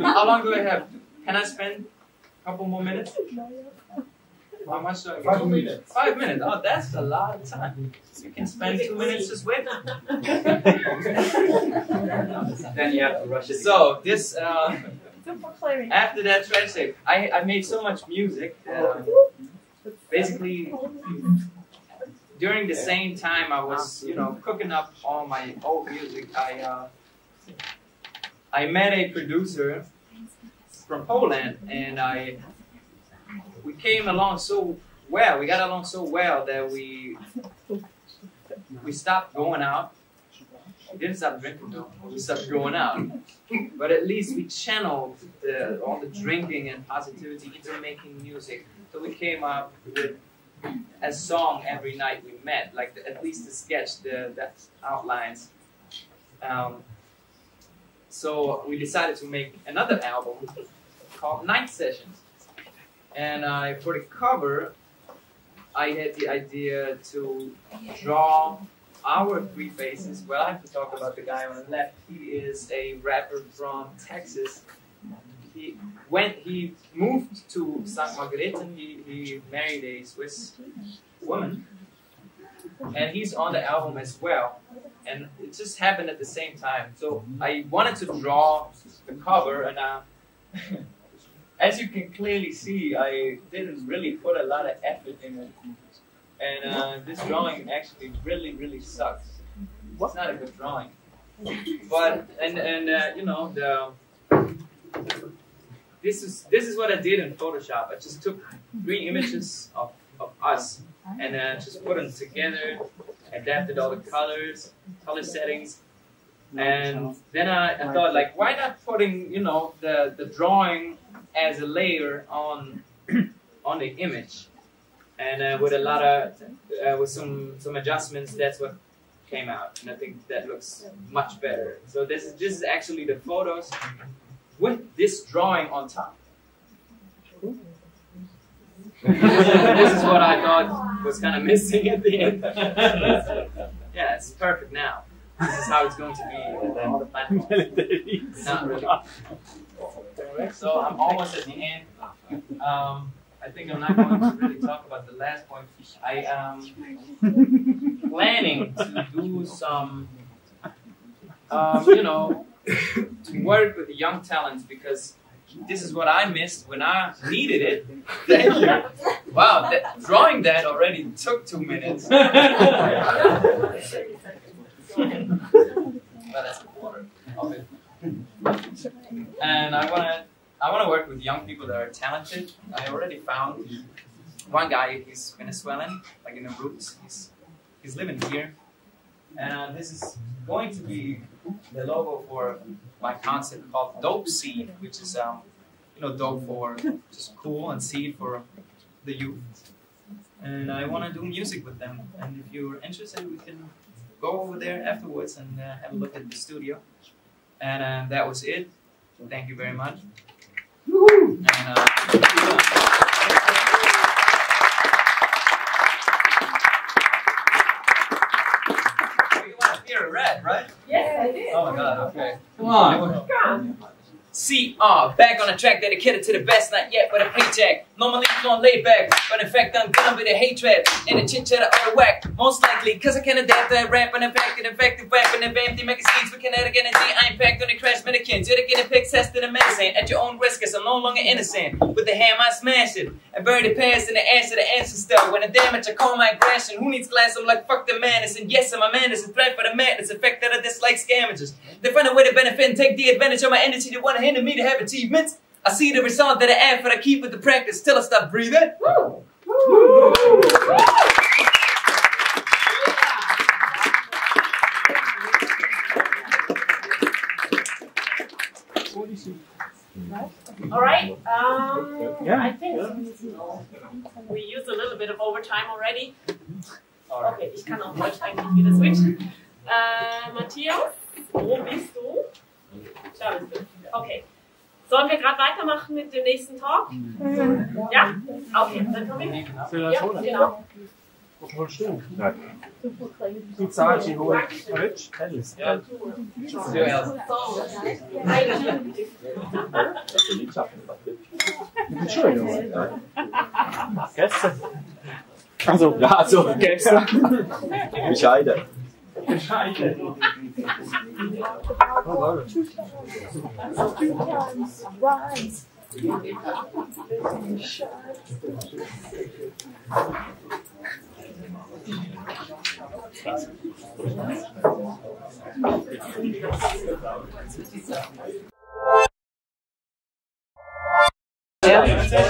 how long do I have? Can I spend a couple more minutes? How much do I get? 5 minutes. 5 minutes. Oh, that's a lot of time. You can spend 2 minutes just waiting. Then you have to rush it. So this after that trash tape, I made so much music. Basically, during the same time I was cooking up all my old music, I met a producer from Poland, and we came along so well. We got along so well that we stopped going out. We didn't stop drinking though. We stopped going out. But at least we channeled all the drinking and positivity into making music. So we came up with a song every night we met, like at least the sketch, the outlines. So we decided to make another album called Night Sessions. And for the cover, I had the idea to draw our three faces, well, I have to talk about the guy on the left. He is a rapper from Texas. When he moved to St. Margrethen, he married a Swiss woman, and he's on the album as well. And it just happened at the same time. So I wanted to draw the cover, and as you can clearly see, I didn't really put a lot of effort in it. And this drawing actually really sucks. It's not a good drawing. But you know, this is what I did in Photoshop. I just took 3 images of us and just put them together, adapted all the color settings, and then I thought, like, why not putting, you know, the drawing as a layer on the image, and with a lot of with some adjustments, that's what came out, and I think that looks much better. So this is actually the photos with this drawing on top. This is what I thought was kind of missing at the end. Yeah, it's perfect now. This is how it's going to be with all the platforms. Not really. So I'm almost at the end. I think I'm not going to really talk about the last point. I am planning to do some, you know, to work with the young talents, because this is what I missed when I needed it. Thank you. Wow, drawing that already took 2 minutes. But that's the water of it. And I wanna work with young people that are talented. I already found one guy. He's Venezuelan, like in the roots. He's living here, and this is going to be the logo for my concept called Dope Seed, which is you know, dope for just cool, and seed for the youth. And I want to do music with them. And if you're interested, we can go over there afterwards and have a look at the studio. And that was it. Thank you very much. And, you want to hear a red, right? Yes, I did. Oh my God, okay. Come on. CR, back on the track, dedicated to the best, not yet with a paycheck. Normally I'm laid back, but in fact I'm done with the hatred and the chit chat out of whack. Most likely, cause I can adapt that rap and effective weapon and empty making schemes with kinetic energy. I impact on the crash medicines. You're getting pick test in the medicine at your own risk, as I'm no longer innocent. With the ham I smash it and bury the past in the ash of the ancestor. When the damage I call my aggression, who needs glass? I'm like fuck the madness, and yes I'm a man, it's a threat for the madness. Effect that I dislike scavengers. They find a way to benefit and take the advantage of my energy. They want to hinder me to have achievements. I see the result that I add, but I keep with the practice till I stop breathing. Woo! Woo! All right. I think we used a little bit of overtime already. Okay, ich kann auch Deutsch eigentlich wieder switchen. Matthias, wo bist du? Da bist du. Okay. Sollen wir gerade weitermachen mit dem nächsten Talk? Ja? Okay, dann kommen wir. Ja, genau. Was wolltest du? Nein. Du zahlst die hohe Deutsch? Ja. Entschuldigung. Gestern? Also, ja, also gestern. Bescheiden. Bescheiden.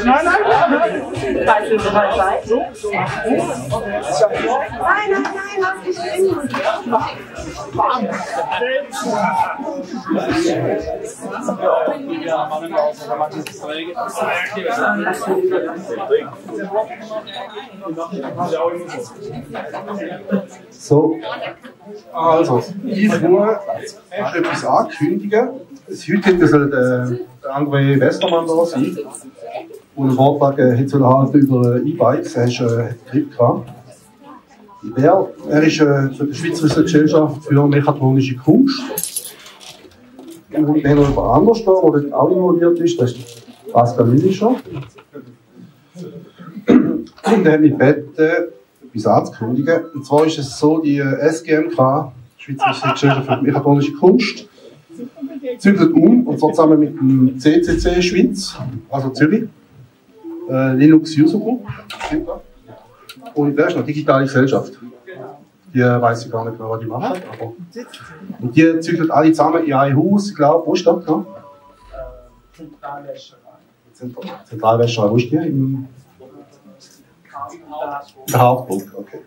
Nein, falls ihr soweit seid. Nein, lass dich stehen. So, also, ich wollte etwas ankündigen. Heute soll der André Westermann da sein und einen Vortrag haben über E-Bikes. Er ist einen Trip gehabt. Er ist für die Schweizerische Gesellschaft für mechatronische Kunst. Und dann noch jemand anders da, der dort auch involviert ist, das ist Pascal Milischer. Und er hat mich gebeten, etwas anzukündigen. Und zwar ist es so, die SGMK, Schweizerische Gesellschaft für mechatronische Kunst, zügelt und zwar zusammen mit dem CCC Schweiz, also Zürich, Linux User Group. Und wer ist noch? Digitale Gesellschaft. Die weiß ich gar nicht genau, was die machen. Aber und die zügeln alle zusammen in ein Haus, ich glaube, wo ist das? Ja? Zentralwäscherei, wo ist die? In der Hauptburg, okay.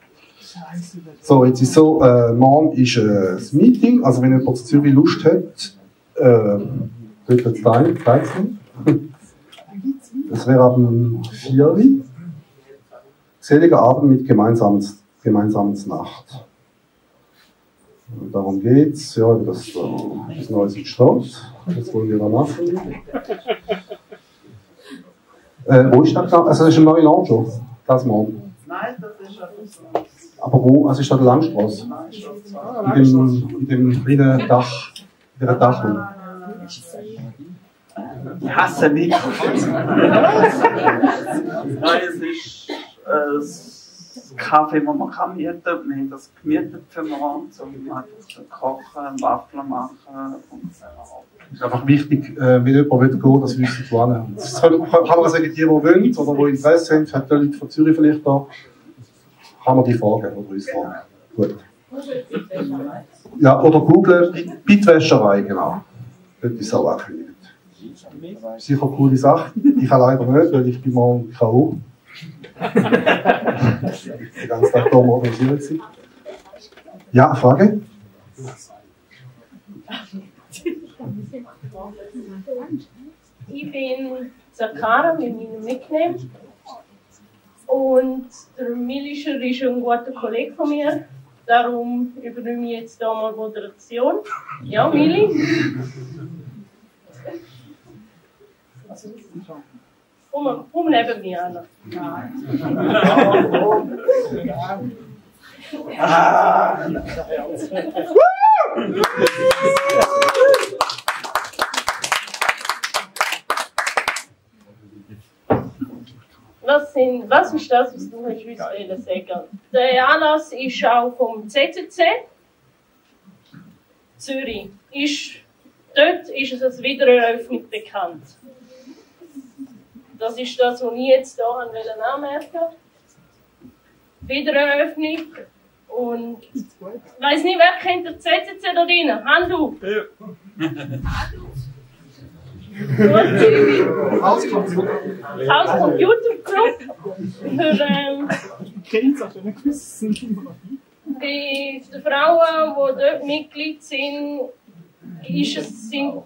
So, jetzt ist so, morgen ist das Meeting, also wenn jemand zu Zürich Lust hat, dort wird es teilnehmen. Das wäre ab dem 4. Geselliger Abend mit gemeinsames Nacht. Und darum geht's, ja, das Neues in Stadt. Das wollen wir da machen. Wo ist das genau? Also, das ist ein neuer Launcher, das morgen. Nein, das ist etwas. Aber wo? Also, ist das die Langstrasse? In dem kleinen Dach, in der Dachung. Ich hasse Mikrofons. Nein, es ist ein Kaffee, das man kann mieten kann. Wir haben das gemietet für morgen, um einfach kochen, Waffeln machen und so. Es ist einfach wichtig, wenn jemand gehen will, dass wir wissen, wohin. Das kann man sagen, die wollen oder die Interesse haben, hat die Leute von Zürich vielleicht da, kann man die fragen oder uns fragen. Gut. Ja, oder Google, Bitwäscherei, genau. Dort ist es auch angekündigt. Sicher eine coole Sache. Ich kann leider nicht, weil ich bin morgen K.O. Den ganzen Tag da organisiert sein. Ja, Frage? Ich bin Zakara mit meinem Nickname. Und der Milischer ist ein guter Kollege von mir. Darum übernehme ich jetzt hier mal Moderation. Ja, Mili? Komm neben mir, Anna. Was ist das, was du uns sagen? Der Anlass ist auch vom CCC Zürich. Dort ist es als Wiedereröffnung bekannt. Das ist das, was ich jetzt hier anmerken wollte. Wiedereröffnung. Und ich weiss nicht, wer kennt den CCC da drin? Hand auf! Haus Computer Club für die Frauen, die dort Mitglied sind,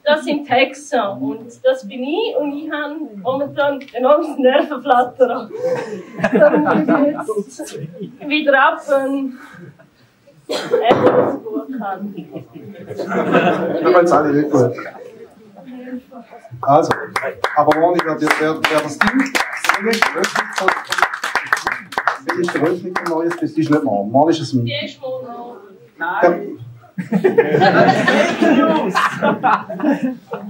das sind Hexen und das bin ich und ich habe momentan enormes Nervenflattern. Darum ich jetzt wieder ab das gut kann. Wir können es alle nicht gut. Also, aber morgen wer das Ding wie ist der Öffnung von Neues? Das ist nicht morgen. Morgen ist es ein... Die ist morgen noch. Nein.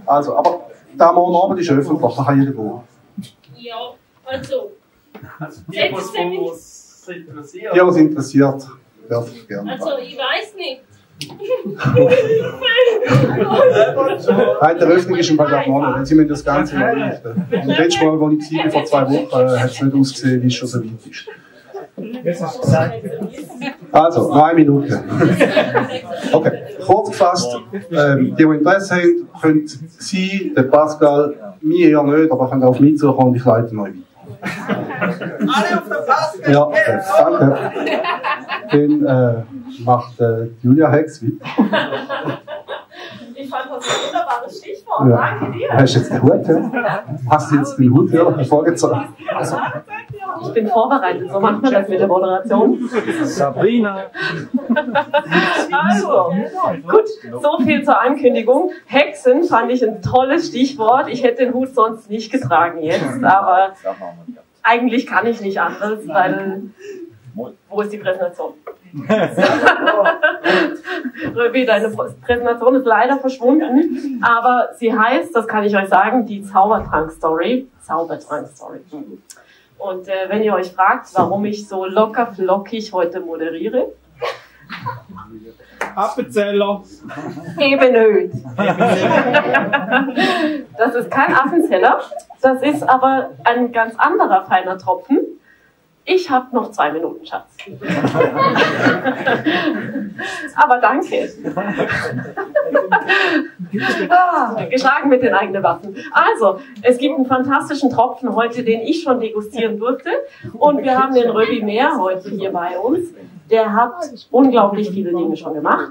Also, aber der morgen Abend ist öffentlich, da kann jeder gehen. Ja, also. Die, was interessiert. Die, was interessiert, darf ich gerne. Also, ich weiß nicht. Nein, der Öffnung ist im Fall morgen, wenn Sie mir das Ganze noch richten. Und letztes Mal, als ich war, vor 2 Wochen, hat es nicht ausgesehen, wie es schon so weit ist. Also, noch 1 Minute. Okay, kurz gefasst, die, die Interesse haben, können Sie, der Pascal, mir ja nicht, aber können auf mich zukommen und ich leite noch weiter. Alle auf der Pascal! Ja, okay, danke. Dann macht Julia Hex weiter. Ich fand das ein wunderbares Stichwort. Ja. Danke dir. Hast du jetzt den Hut? Ja? Hast du jetzt den Hut vorgezogen? Ich bin vorbereitet, so macht man das mit der Moderation. Sabrina! Also, gut, so viel zur Ankündigung. Hexen fand ich ein tolles Stichwort. Ich hätte den Hut sonst nicht getragen jetzt, aber eigentlich kann ich nicht anders, weil... Wo ist die Präsentation? Röbi, deine Präsentation ist leider verschwunden, aber sie heißt, das kann ich euch sagen, die Zaubertrank-Story. Zaubertrank-Story. Und wenn ihr euch fragt, warum ich so locker flockig heute moderiere, Appenzeller. eben nicht. Das ist kein Appenzeller, das ist aber ein ganz anderer feiner Tropfen. Ich habe noch 2 Minuten, Schatz. Aber danke. Geschlagen mit den eigenen Waffen. Also, es gibt einen fantastischen Tropfen heute, den ich schon degustieren durfte. Und wir haben den Röbi Mehr heute hier bei uns. Der hat unglaublich viele Dinge schon gemacht.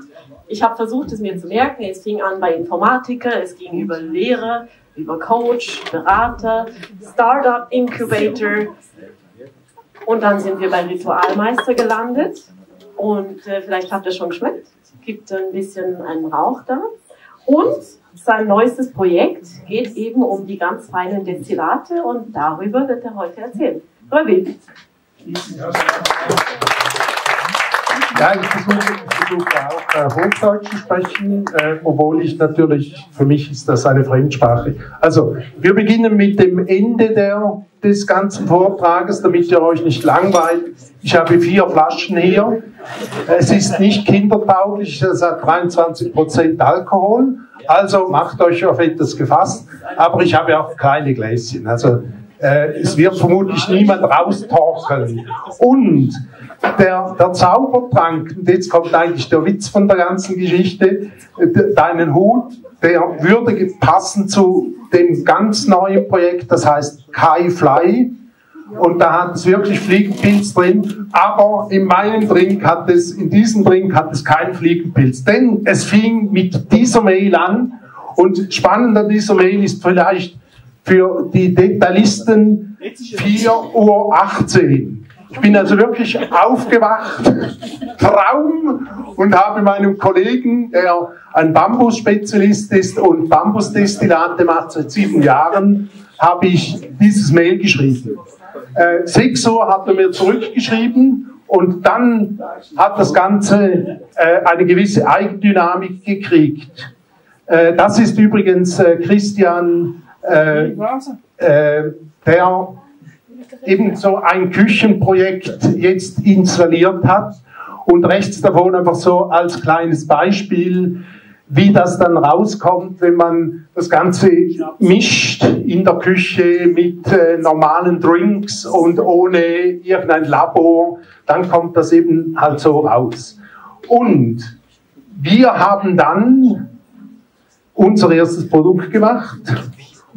Ich habe versucht, es mir zu merken. Es fing an bei Informatiker, es ging über Lehrer, über Coach, Berater, Startup Incubator. Und dann sind wir bei Ritualmeister gelandet. Und vielleicht habt ihr schon geschmeckt. Gibt ein bisschen einen Rauch da. Und sein neuestes Projekt geht eben um die ganz feinen Destillate. Und darüber wird er heute erzählen. Röbi. Ja, ich versuche auch Hochdeutsch zu sprechen, obwohl ich natürlich, für mich ist das eine Fremdsprache. Also, wir beginnen mit dem Ende des ganzen Vortrages, damit ihr euch nicht langweilt. Ich habe 4 Flaschen hier. Es ist nicht kindertauglich, es hat 23% Alkohol. Also macht euch auf etwas gefasst. Aber ich habe auch kleine Gläschen. Also, es wird vermutlich niemand raustorkeln. Und der Zaubertrank, und jetzt kommt eigentlich der Witz von der ganzen Geschichte, deinen Hut, der würde passen zu dem ganz neuen Projekt, das heißt Kai Fly. Und da hat es wirklich Fliegenpilz drin, aber in diesem Drink hat es keinen Fliegenpilz. Denn es fing mit dieser Mail an, und spannend an dieser Mail ist vielleicht für die Detailisten 4:18 Uhr. Ich bin also wirklich aufgewacht, Traum, und habe meinem Kollegen, der ein Bambusspezialist ist und Bambusdestillate macht seit 7 Jahren, habe ich dieses Mail geschrieben. 6 Uhr hat er mir zurückgeschrieben und dann hat das Ganze eine gewisse Eigendynamik gekriegt. Das ist übrigens Christian, der eben so ein Küchenprojekt jetzt installiert hat, und rechts davon einfach so als kleines Beispiel, wie das dann rauskommt, wenn man das Ganze mischt in der Küche mit normalen Drinks und ohne irgendein Labor, dann kommt das eben halt so raus. Und wir haben dann unser erstes Produkt gemacht.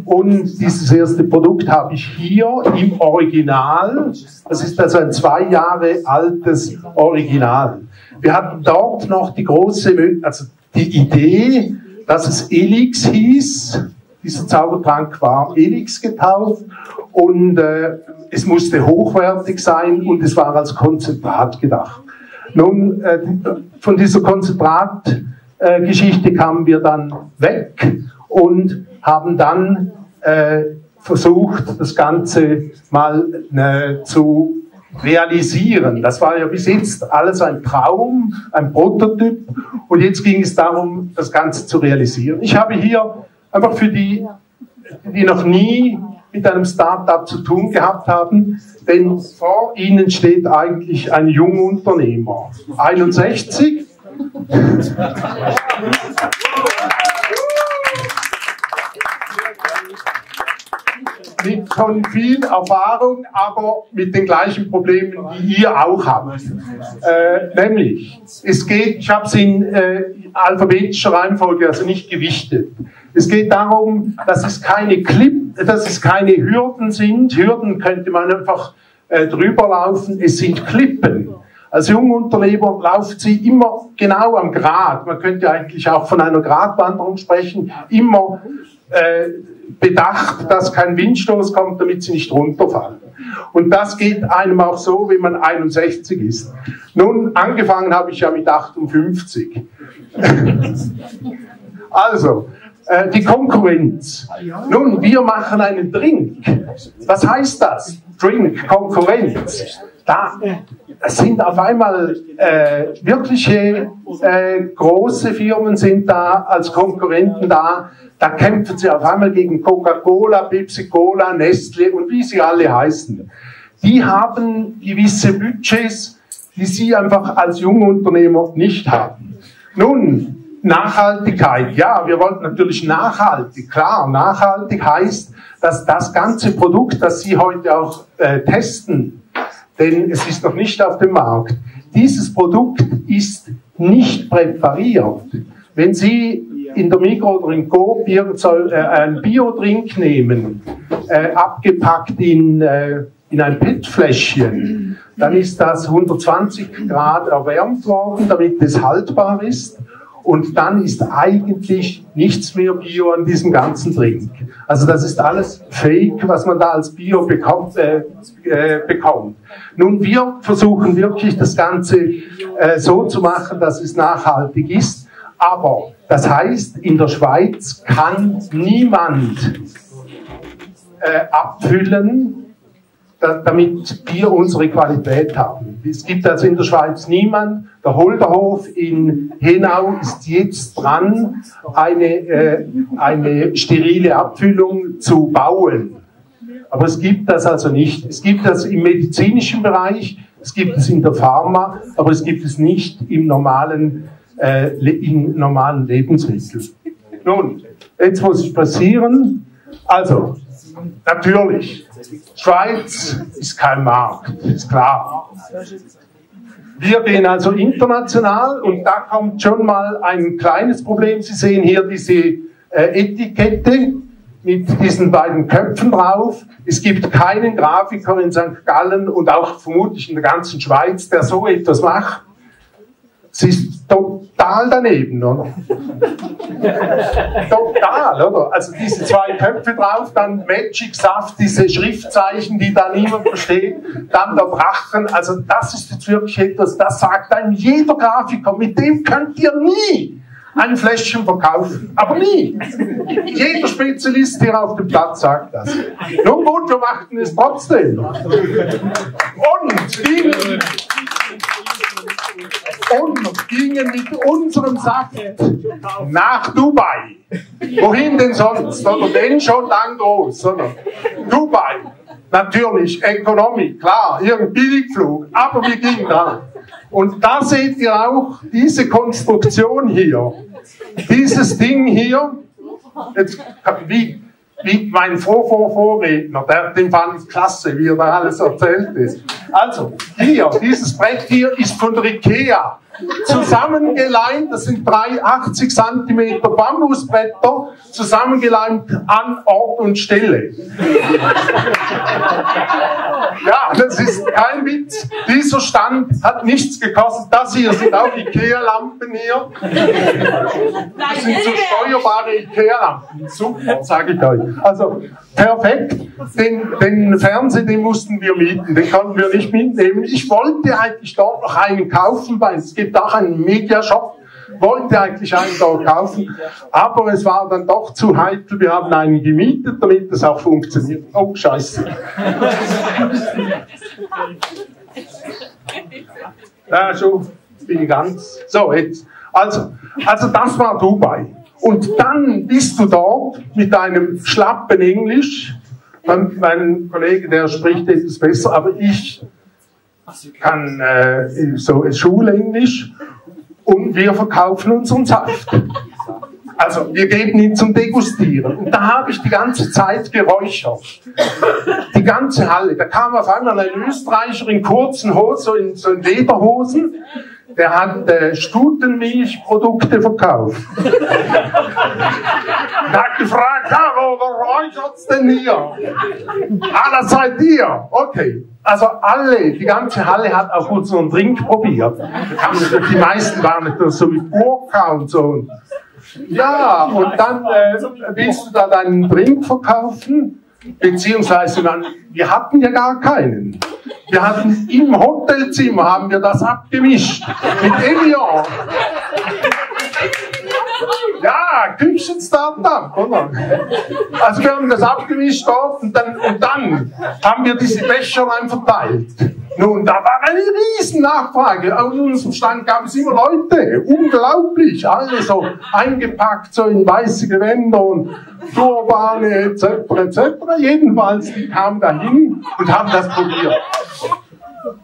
Und dieses erste Produkt habe ich hier im Original. Das ist also ein 2 Jahre altes Original. Wir hatten dort noch die Idee, dass es Elix hieß. Dieser Zaubertrank war Elix getauft und es musste hochwertig sein und es war als Konzentrat gedacht. Nun, von dieser Konzentratgeschichte kamen wir dann weg und haben dann versucht, das Ganze mal zu realisieren. Das war ja bis jetzt alles ein Traum, ein Prototyp, und jetzt ging es darum, das Ganze zu realisieren. Ich habe hier einfach für die, die noch nie mit einem Start-up zu tun gehabt haben, denn vor Ihnen steht eigentlich ein Jungunternehmer, 61, mit schon viel Erfahrung, aber mit den gleichen Problemen, die ihr auch habt. Nämlich, ich habe es in alphabetischer Reihenfolge, also nicht gewichtet. Es geht darum, dass es keine Hürden sind. Hürden könnte man einfach drüber laufen. Es sind Klippen. Als Jungunternehmer laufen Sie immer genau am Grat. Man könnte eigentlich auch von einer Gratwanderung sprechen. Immer bedacht, dass kein Windstoß kommt, damit Sie nicht runterfallen. Und das geht einem auch so, wenn man 61 ist. Nun, angefangen habe ich ja mit 58. Also, die Konkurrenz. Nun, wir machen einen Drink. Was heißt das? Drink, Konkurrenz. Da es sind auf einmal wirkliche große Firmen sind da als Konkurrenten da. Da kämpfen sie auf einmal gegen Coca-Cola, Pepsi-Cola, Nestle und wie sie alle heißen. Die haben gewisse Budgets, die sie einfach als Jungunternehmer nicht haben. Nun, Nachhaltigkeit. Ja, wir wollten natürlich nachhaltig. Klar, nachhaltig heißt, dass das ganze Produkt, das Sie heute auch testen, denn es ist noch nicht auf dem Markt, dieses Produkt ist nicht präpariert. Wenn Sie in der Migros oder in Coop einen Biodrink nehmen, abgepackt in ein PET-Fläschchen, dann ist das 120 Grad erwärmt worden, damit es haltbar ist. Und dann ist eigentlich nichts mehr Bio an diesem ganzen Drink. Also das ist alles Fake, was man da als Bio bekommt. Nun, wir versuchen wirklich das Ganze so zu machen, dass es nachhaltig ist. Aber das heißt, in der Schweiz kann niemand abfüllen, damit wir unsere Qualität haben. Es gibt also in der Schweiz niemand. Der Holderhof in Henau ist jetzt dran, eine sterile Abfüllung zu bauen. Aber es gibt das also nicht. Es gibt das im medizinischen Bereich, es gibt es in der Pharma, aber es gibt es nicht in normalen Lebensmitteln. Nun, jetzt muss es passieren. Also, natürlich, Schweiz ist kein Markt, ist klar. Wir gehen also international und da kommt schon mal ein kleines Problem. Sie sehen hier diese Etikette mit diesen beiden Köpfen drauf. Es gibt keinen Grafiker in St. Gallen und auch vermutlich in der ganzen Schweiz, der so etwas macht. Es ist total daneben, oder? Total, oder? Also diese zwei Köpfe drauf, dann Magic Saft, diese Schriftzeichen, die da niemand versteht, dann der Drachen, also das ist jetzt wirklich etwas, das sagt einem jeder Grafiker, mit dem könnt ihr nie ein Fläschchen verkaufen, aber nie. Jeder Spezialist hier auf dem Platz sagt das. Nun gut, wir machten es trotzdem. Und gingen mit unserem Saft nach Dubai. Wohin denn sonst? Oder denn schon lang groß, oder? Dubai. Natürlich, Economy, klar, irgendein Billigflug, aber wir gingen da. Und da seht ihr auch diese Konstruktion hier. Dieses Ding hier, jetzt, wie mein Vorredner, den fand ich klasse, wie er da alles erzählt ist. Also, hier, dieses Brett hier ist von der IKEA. Zusammengeleimt, das sind 80 cm Bambusbretter, zusammengeleimt an Ort und Stelle. Ja, das ist kein Witz. Dieser Stand hat nichts gekostet. Das hier sind auch IKEA-Lampen hier. Das sind so steuerbare IKEA-Lampen. Super, sage ich euch. Also, perfekt. Den Fernseher, den mussten wir mieten. Den konnten wir nicht mitnehmen. Ich wollte eigentlich dort noch einen kaufen, weil es gibt auch einen Mediashop. Wollte eigentlich einen dort kaufen, aber es war dann doch zu heikel. Wir haben einen gemietet, damit es auch funktioniert. Oh, scheiße. Ja, schon bin ich ganz. So, jetzt. Also das war Dubai. Und dann bist du dort mit einem schlappen Englisch. Mein Kollege, der spricht etwas besser, aber ich kann so Schulenglisch. Und wir verkaufen unseren Saft. Also, wir geben ihn zum Degustieren. Und da habe ich die ganze Zeit geräuchert. Die ganze Halle. Da kam auf einmal ein Österreicher in kurzen Hosen, so in Lederhosen. Der hat Stutenmilchprodukte verkauft. Da hat gefragt, ja, wo räuchert's denn hier? Ah, das seid ihr. Okay. Also die ganze Halle hat auch unseren Drink probiert. Die meisten waren natürlich so mit Gurka und so. Ja, und dann willst du da deinen Drink verkaufen? Beziehungsweise, wir hatten ja gar keinen. Wir hatten im Hotelzimmer, haben wir das abgemischt. Mit Evian. Ja, Küchen-Startup, oder? Also wir haben das abgemischt dort und dann haben wir diese Becher verteilt. Nun, da war eine riesen Nachfrage. Auf unserem Stand gab es immer Leute, unglaublich, alle so eingepackt, so in weiße Gewänder und Turbane etc. etc. Jedenfalls, die kamen da hin und haben das probiert.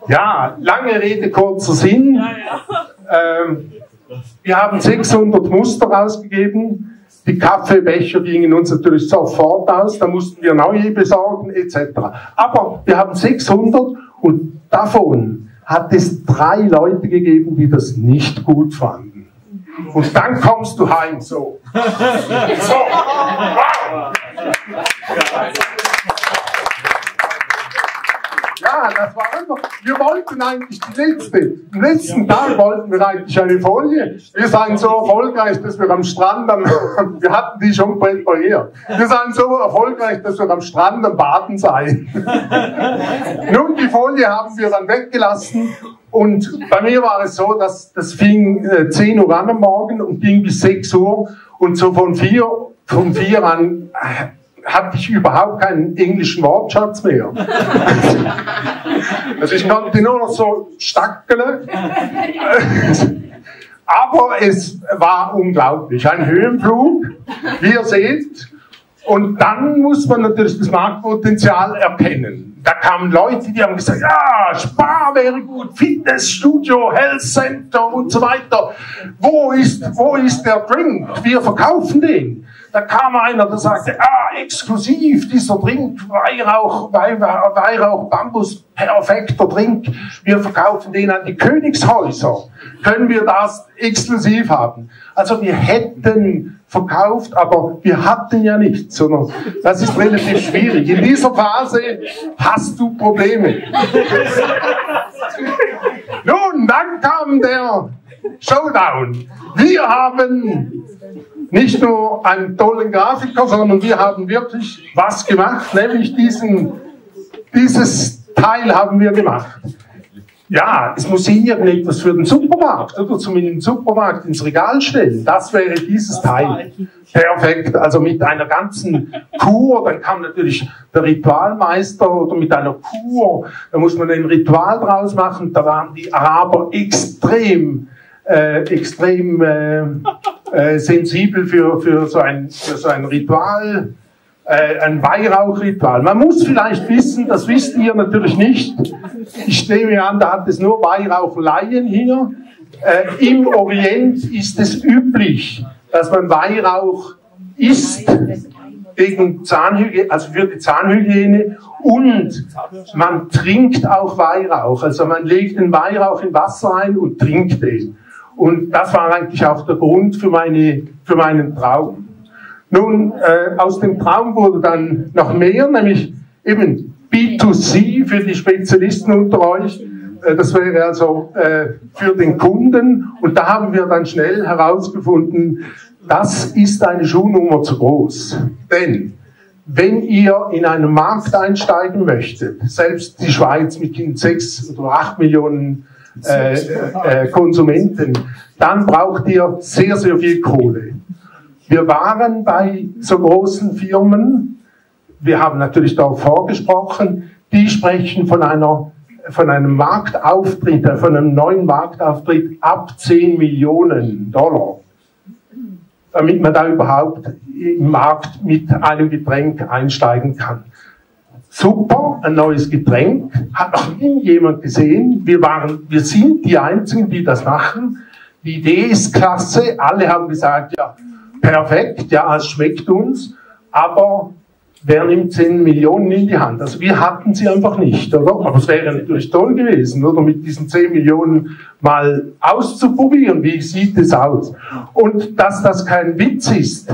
Ja, lange Rede, kurzer Sinn. Wir haben 600 Muster rausgegeben. Die Kaffeebecher gingen uns natürlich sofort aus, da mussten wir neue besorgen etc. Aber wir haben 600 und davon hat es 3 Leute gegeben, die das nicht gut fanden. Und dann kommst du heim so. So. Wow. Ja, das war einfach, wir wollten eigentlich am letzten Tag wollten wir eigentlich eine Folie. Wir seien so erfolgreich, dass wir am Strand, wir hatten die schon präpariert. Wir seien so erfolgreich, dass wir am Strand am Baden seien. Nun, die Folie haben wir dann weggelassen und bei mir war es so, dass das fing 10 Uhr an am Morgen und ging bis 6 Uhr und so von 4 an hatte ich überhaupt keinen englischen Wortschatz mehr. Also ich konnte nur noch so stackeln. Aber es war unglaublich. Ein Höhenflug, wie ihr seht. Und dann muss man natürlich das Marktpotenzial erkennen. Da kamen Leute, die haben gesagt, ja, Spa wäre gut, Fitnessstudio, Health Center und so weiter. Wo ist der Drink? Wir verkaufen den. Da kam einer, der sagte, exklusiv, dieser Drink, Weihrauch, Bambus, perfekter Drink. Wir verkaufen den an die Königshäuser. Können wir das exklusiv haben? Also wir hätten verkauft, aber wir hatten ja nichts, sondern das ist relativ schwierig. In dieser Phase hast du Probleme. Nun, dann kam der Showdown. Wir haben nicht nur einen tollen Grafiker, sondern wir haben wirklich was gemacht, nämlich dieses Teil haben wir gemacht. Ja, es muss irgendetwas für den Supermarkt oder zumindest den Supermarkt ins Regal stellen. Das wäre dieses Teil. Perfekt, also mit einer ganzen Kur, dann kam natürlich der Ritualmeister oder mit einer Kur, da muss man ein Ritual draus machen, da waren die Araber extrem sensibel für so ein Ritual, ein Weihrauchritual. Man muss vielleicht wissen, das wisst ihr natürlich nicht, ich nehme an, da hat es nur Weihrauchleien hier. Im Orient ist es üblich, dass man Weihrauch isst, gegen Zahnhygiene, also für die Zahnhygiene, und man trinkt auch Weihrauch, also man legt den Weihrauch in Wasser ein und trinkt den. Und das war eigentlich auch der Grund für meinen Traum. Nun, aus dem Traum wurde dann noch mehr, nämlich eben B2C für die Spezialisten unter euch. Das wäre also für den Kunden. Und da haben wir dann schnell herausgefunden, das ist eine Schuhnummer zu groß. Denn wenn ihr in einen Markt einsteigen möchtet, selbst die Schweiz mit 6 oder 8 Millionen Konsumenten, dann braucht ihr sehr, sehr viel Kohle. Wir waren bei so großen Firmen, wir haben natürlich darauf vorgesprochen, die sprechen von einem Marktauftritt, von einem neuen Marktauftritt ab 10 Millionen $, damit man da überhaupt im Markt mit einem Getränk einsteigen kann. Super, ein neues Getränk, hat noch nie jemand gesehen. Wir sind die Einzigen, die das machen. Die Idee ist klasse, alle haben gesagt, ja, perfekt, ja, es schmeckt uns, aber wer nimmt 10 Millionen in die Hand? Also wir hatten sie einfach nicht, oder? Aber es wäre natürlich toll gewesen, oder? Mit diesen 10 Millionen mal auszuprobieren, wie sieht es aus? Und dass das kein Witz ist,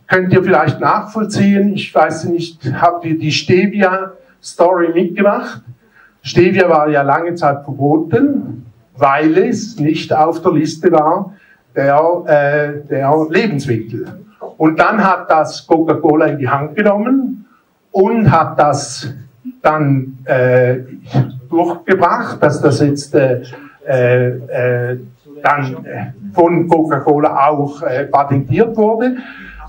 könnt ihr vielleicht nachvollziehen. Ich weiß nicht, habt ihr die Stevia-Story mitgemacht? Stevia war ja lange Zeit verboten, weil es nicht auf der Liste war der Lebensmittel. Und dann hat das Coca-Cola in die Hand genommen und hat das dann durchgebracht, dass das jetzt dann von Coca-Cola auch patentiert wurde.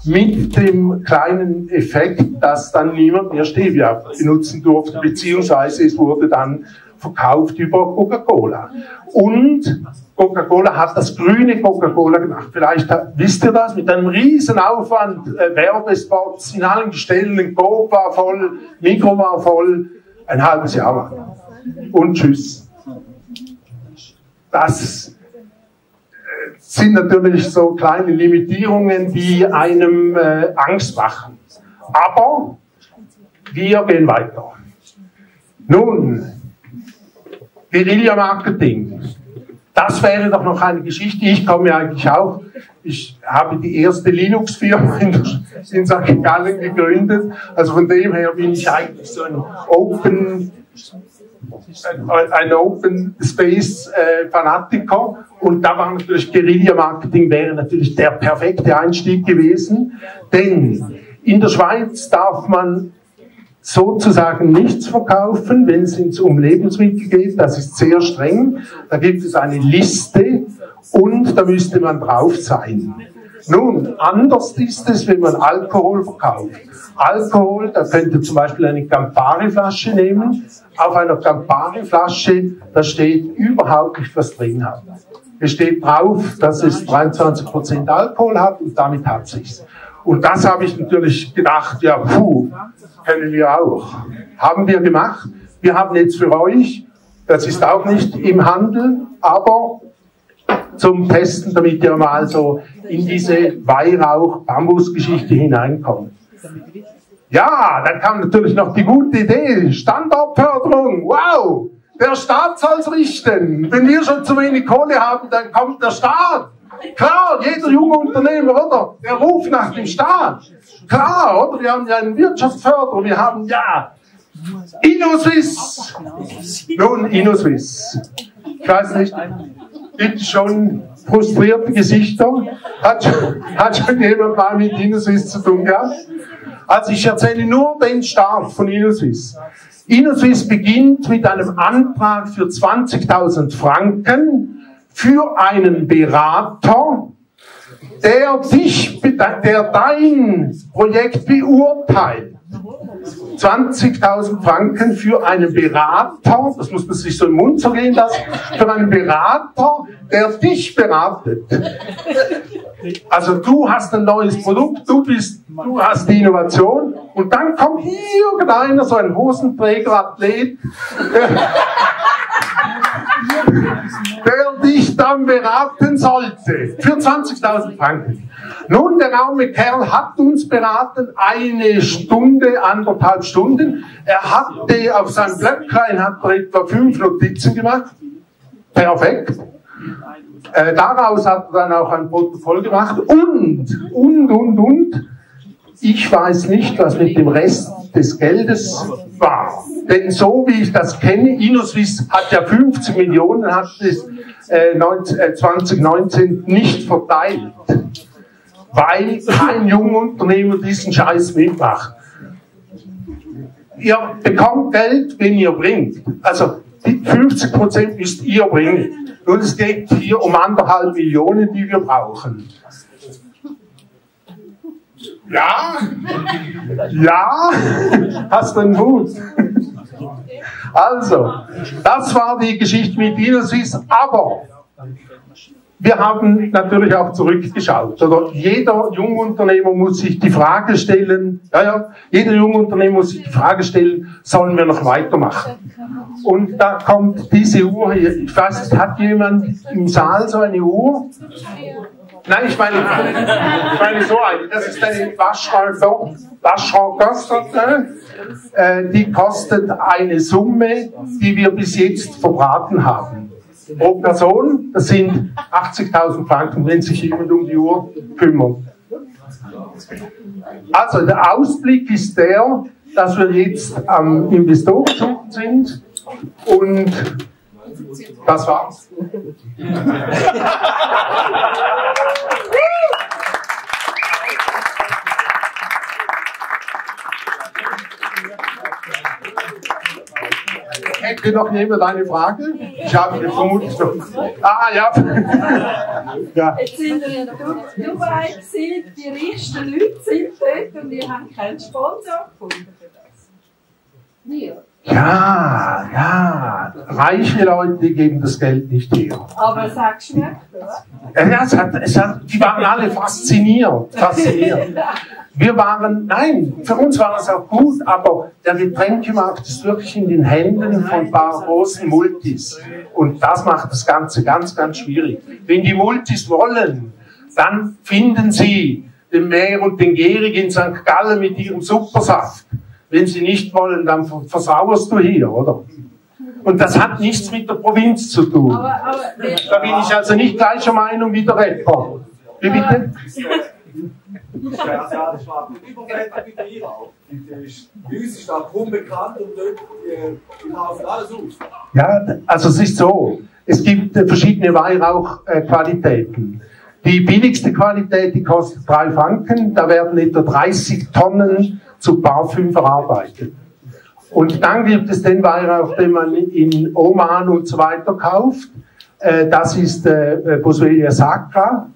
mit dem kleinen Effekt, dass dann niemand mehr Stevia benutzen durfte, beziehungsweise es wurde dann verkauft über Coca-Cola. Und Coca-Cola hat das grüne Coca-Cola gemacht. Vielleicht wisst ihr das, mit einem riesen Aufwand, Werbespots in allen Stellen, Coop war voll, Mikro war voll, ein halbes Jahr lang. Und tschüss. Das sind natürlich so kleine Limitierungen, die einem Angst machen. Aber wir gehen weiter. Nun, Guerilla-Marketing. Das wäre doch noch eine Geschichte. Ich komme ja eigentlich auch, ich habe die erste Linux-Firma in St. Gallen gegründet. Also von dem her bin ich eigentlich so ein Open Space Fanatiker. Und da war natürlich Guerilla-Marketing wäre natürlich der perfekte Einstieg gewesen. Denn in der Schweiz darf man sozusagen nichts verkaufen, wenn es um Lebensmittel geht. Das ist sehr streng. Da gibt es eine Liste und da müsste man drauf sein. Nun, anders ist es, wenn man Alkohol verkauft. Alkohol, da könnt ihr zum Beispiel eine Campari-Flasche nehmen. Auf einer Campari-Flasche, da steht überhaupt nicht, was drin hat. Es steht drauf, dass es 23% Alkohol hat und damit hat es sich. Und das habe ich natürlich gedacht, ja, können wir auch. Haben wir gemacht. Wir haben jetzt für euch, das ist auch nicht im Handel, aber zum Testen, damit ihr mal so in diese Weihrauch-Bambus-Geschichte hineinkommt. Ja, dann kam natürlich noch die gute Idee, Standortförderung, wow, der Staat soll's richten. Wenn wir schon zu wenig Kohle haben, dann kommt der Staat. Klar, jeder junge Unternehmer, oder? Der ruft nach dem Staat. Klar, oder? Wir haben ja einen Wirtschaftsförderer, wir haben ja InnoSwiss. Nun, InnoSwiss. Ich weiß nicht, gibt schon frustrierte Gesichter? Hat schon jemand mal mit InnoSwiss zu tun gehabt? Also ich erzähle nur den Start von InnoSwiss. InnoSwiss beginnt mit einem Antrag für 20.000 Franken für einen Berater, der dein Projekt beurteilt. 20.000 Franken für einen Berater, das muss man sich so im Mund zergehen lassen, für einen Berater, der dich beratet. Also du hast ein neues Produkt, du hast die Innovation und dann kommt irgendeiner, so ein Hosenträger-Athlet, der dich dann beraten sollte, für 20.000 Franken. Nun, der arme Kerl hat uns beraten, 1 Stunde, 1,5 Stunden. Er hatte auf seinem Blöcklein etwa 5 Notizen gemacht. Perfekt. Daraus hat er dann auch ein Protokoll gemacht und. Ich weiß nicht, was mit dem Rest des Geldes war. Denn so wie ich das kenne, InnoSwiss hat ja 50 Millionen, hat es 2019 nicht verteilt. Weil kein Jungunternehmer diesen Scheiß mitmacht. Ihr bekommt Geld, wenn ihr bringt. Also die 50% müsst ihr bringen. Und es geht hier um 1,5 Millionen, die wir brauchen. Ja? Ja? Hast du einen Hut? Also, das war die Geschichte mit InnoSwiss, aber wir haben natürlich auch zurückgeschaut. Oder jeder Jungunternehmer muss sich die Frage stellen, jeder Jungunternehmer muss sich die Frage stellen, sollen wir noch weitermachen? Und da kommt diese Uhr hier. Ich weiß nicht, hat jemand im Saal so eine Uhr? Nein, ich meine so eine. Das ist eine Waschraumkostet. Die kostet eine Summe, die wir bis jetzt verbraten haben. Pro Person, das sind 80.000 Franken, wenn sich jemand um die Uhr kümmert. Also der Ausblick ist der, dass wir jetzt am Investorenschutz sind und das war's. Hätte noch jemand eine Frage? Ich habe vermutlich noch. Ah, ja. Ja. Jetzt sind wir in Dubai gewesen, die reichsten Leute sind dort und wir haben keinen Sponsor gefunden für das. Wir. Ja, ja. Reiche Leute geben das Geld nicht her. Aber es hat geschmeckt, oder? Ja, die waren alle fasziniert. Wir waren, nein, für uns war das auch gut, aber der Getränkemarkt ist wirklich in den Händen von ein paar großen Multis. Und das macht das Ganze ganz, ganz schwierig. Wenn die Multis wollen, dann finden sie den Mehr und den Gehrig in St. Gallen mit ihrem Supersaft. Wenn sie nicht wollen, dann versauerst du hier, oder? Und das hat nichts mit der Provinz zu tun. Da bin ich also nicht gleicher Meinung wie der Rapper. Wie bitte? Bei uns ist das kaum bekannt und dort die kaufen alles auf. Ja, also es ist so, es gibt verschiedene Weihrauchqualitäten. Die billigste Qualität, die kostet 3 Franken, da werden etwa 30 Tonnen zu Parfüm verarbeitet. Und dann gibt es den Weihrauch, den man in Oman und so weiter kauft. Das ist Boswellia sacra.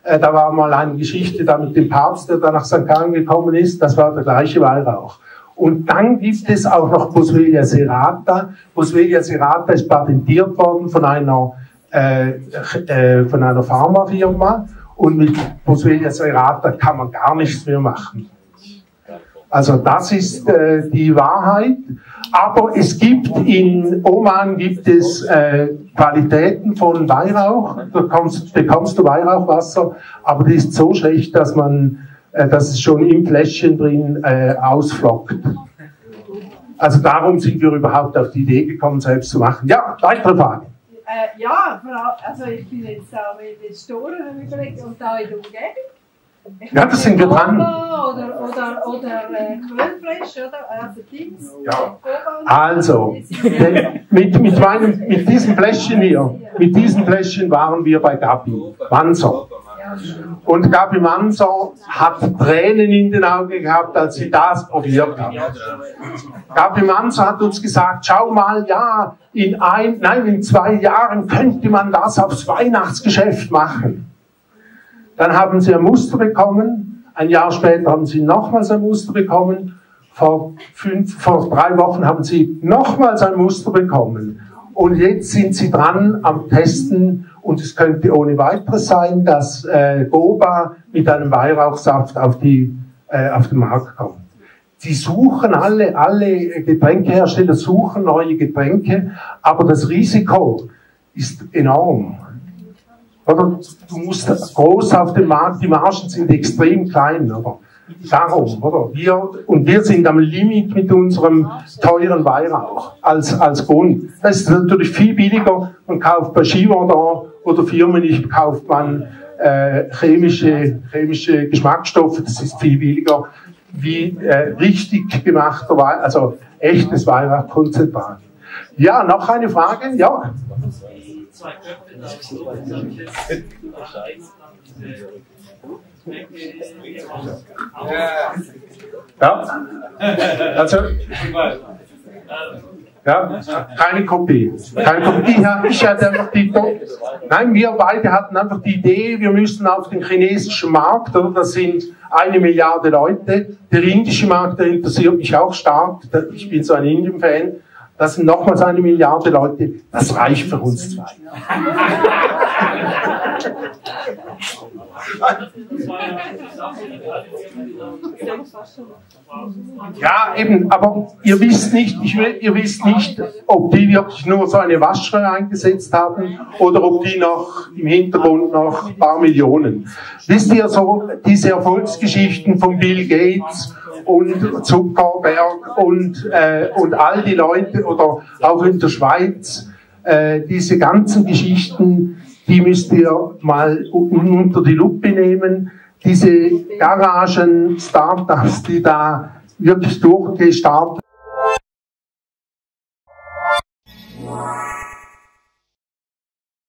Da war mal eine Geschichte da mit dem Papst, der da nach St. Gallen gekommen ist. Das war der gleiche Weihrauch. Und dann gibt es auch noch Boswellia serrata. Boswellia serrata ist patentiert worden von einer Pharmafirma. Und mit Boswellia serrata kann man gar nichts mehr machen. Also das ist die Wahrheit. Aber es gibt in Oman gibt es Qualitäten von Weihrauch. Da bekommst du Weihrauchwasser, aber die ist so schlecht, dass es schon im Fläschchen drin ausflockt. Also darum sind wir überhaupt auf die Idee gekommen, selbst zu machen. Ja, weitere Fragen. Ja, also ich bin jetzt da mit den Storen überlegt und da in der Umgebung. Ja, das sind wir dran. Oder Quellfleisch, oder? Also Dings. Ja. Also, mit diesem Fläschchen hier, mit diesem Fläschchen waren wir bei Gabi Manser. Und Gabi Manser hat Tränen in den Augen gehabt, als sie das probiert hat. Gabi Manser hat uns gesagt, schau mal, ja, in 2 Jahren könnte man das aufs Weihnachtsgeschäft machen. Dann haben sie ein Muster bekommen, ein Jahr später haben sie nochmals ein Muster bekommen, vor 3 Wochen haben sie nochmals ein Muster bekommen. Und jetzt sind sie dran am Testen und es könnte ohne weiteres sein, dass Goba mit einem Weihrauchsaft auf den Markt kommt. Die suchen alle Getränkehersteller suchen neue Getränke, aber das Risiko ist enorm. Oder du musst groß auf dem Markt, die Margen sind extrem klein, oder? Darum, oder? Wir sind am Limit mit unserem teuren Weihrauch als Bund. Das ist natürlich viel billiger. Man kauft bei Givaudan oder Firmen, kauft man chemische Geschmacksstoffe. Das ist viel billiger wie richtig gemachter Weihrauch, also echtes Weihrauchkonzentrat. Ja, noch eine Frage? Ja. Ja, also, ja, keine Kopie. Ich hatte einfach nein, wir beide hatten einfach die Idee, wir müssen auf den chinesischen Markt, oder? Das sind 1 Milliarde Leute. Der indische Markt, der interessiert mich auch stark. Ich bin so ein Indien-Fan. Das sind nochmals 1 Milliarde Leute. Das reicht für uns 2. Ja, eben, aber ihr wisst nicht, ob die wirklich nur so eine Waschröhre eingesetzt haben oder ob die noch im Hintergrund noch ein paar Millionen. Wisst ihr so, diese Erfolgsgeschichten von Bill Gates und Zuckerberg und all die Leute oder auch in der Schweiz, diese ganzen Geschichten, die müsst ihr mal unter die Lupe nehmen. Diese Garagen-Startups, die da wirklich durchgestartet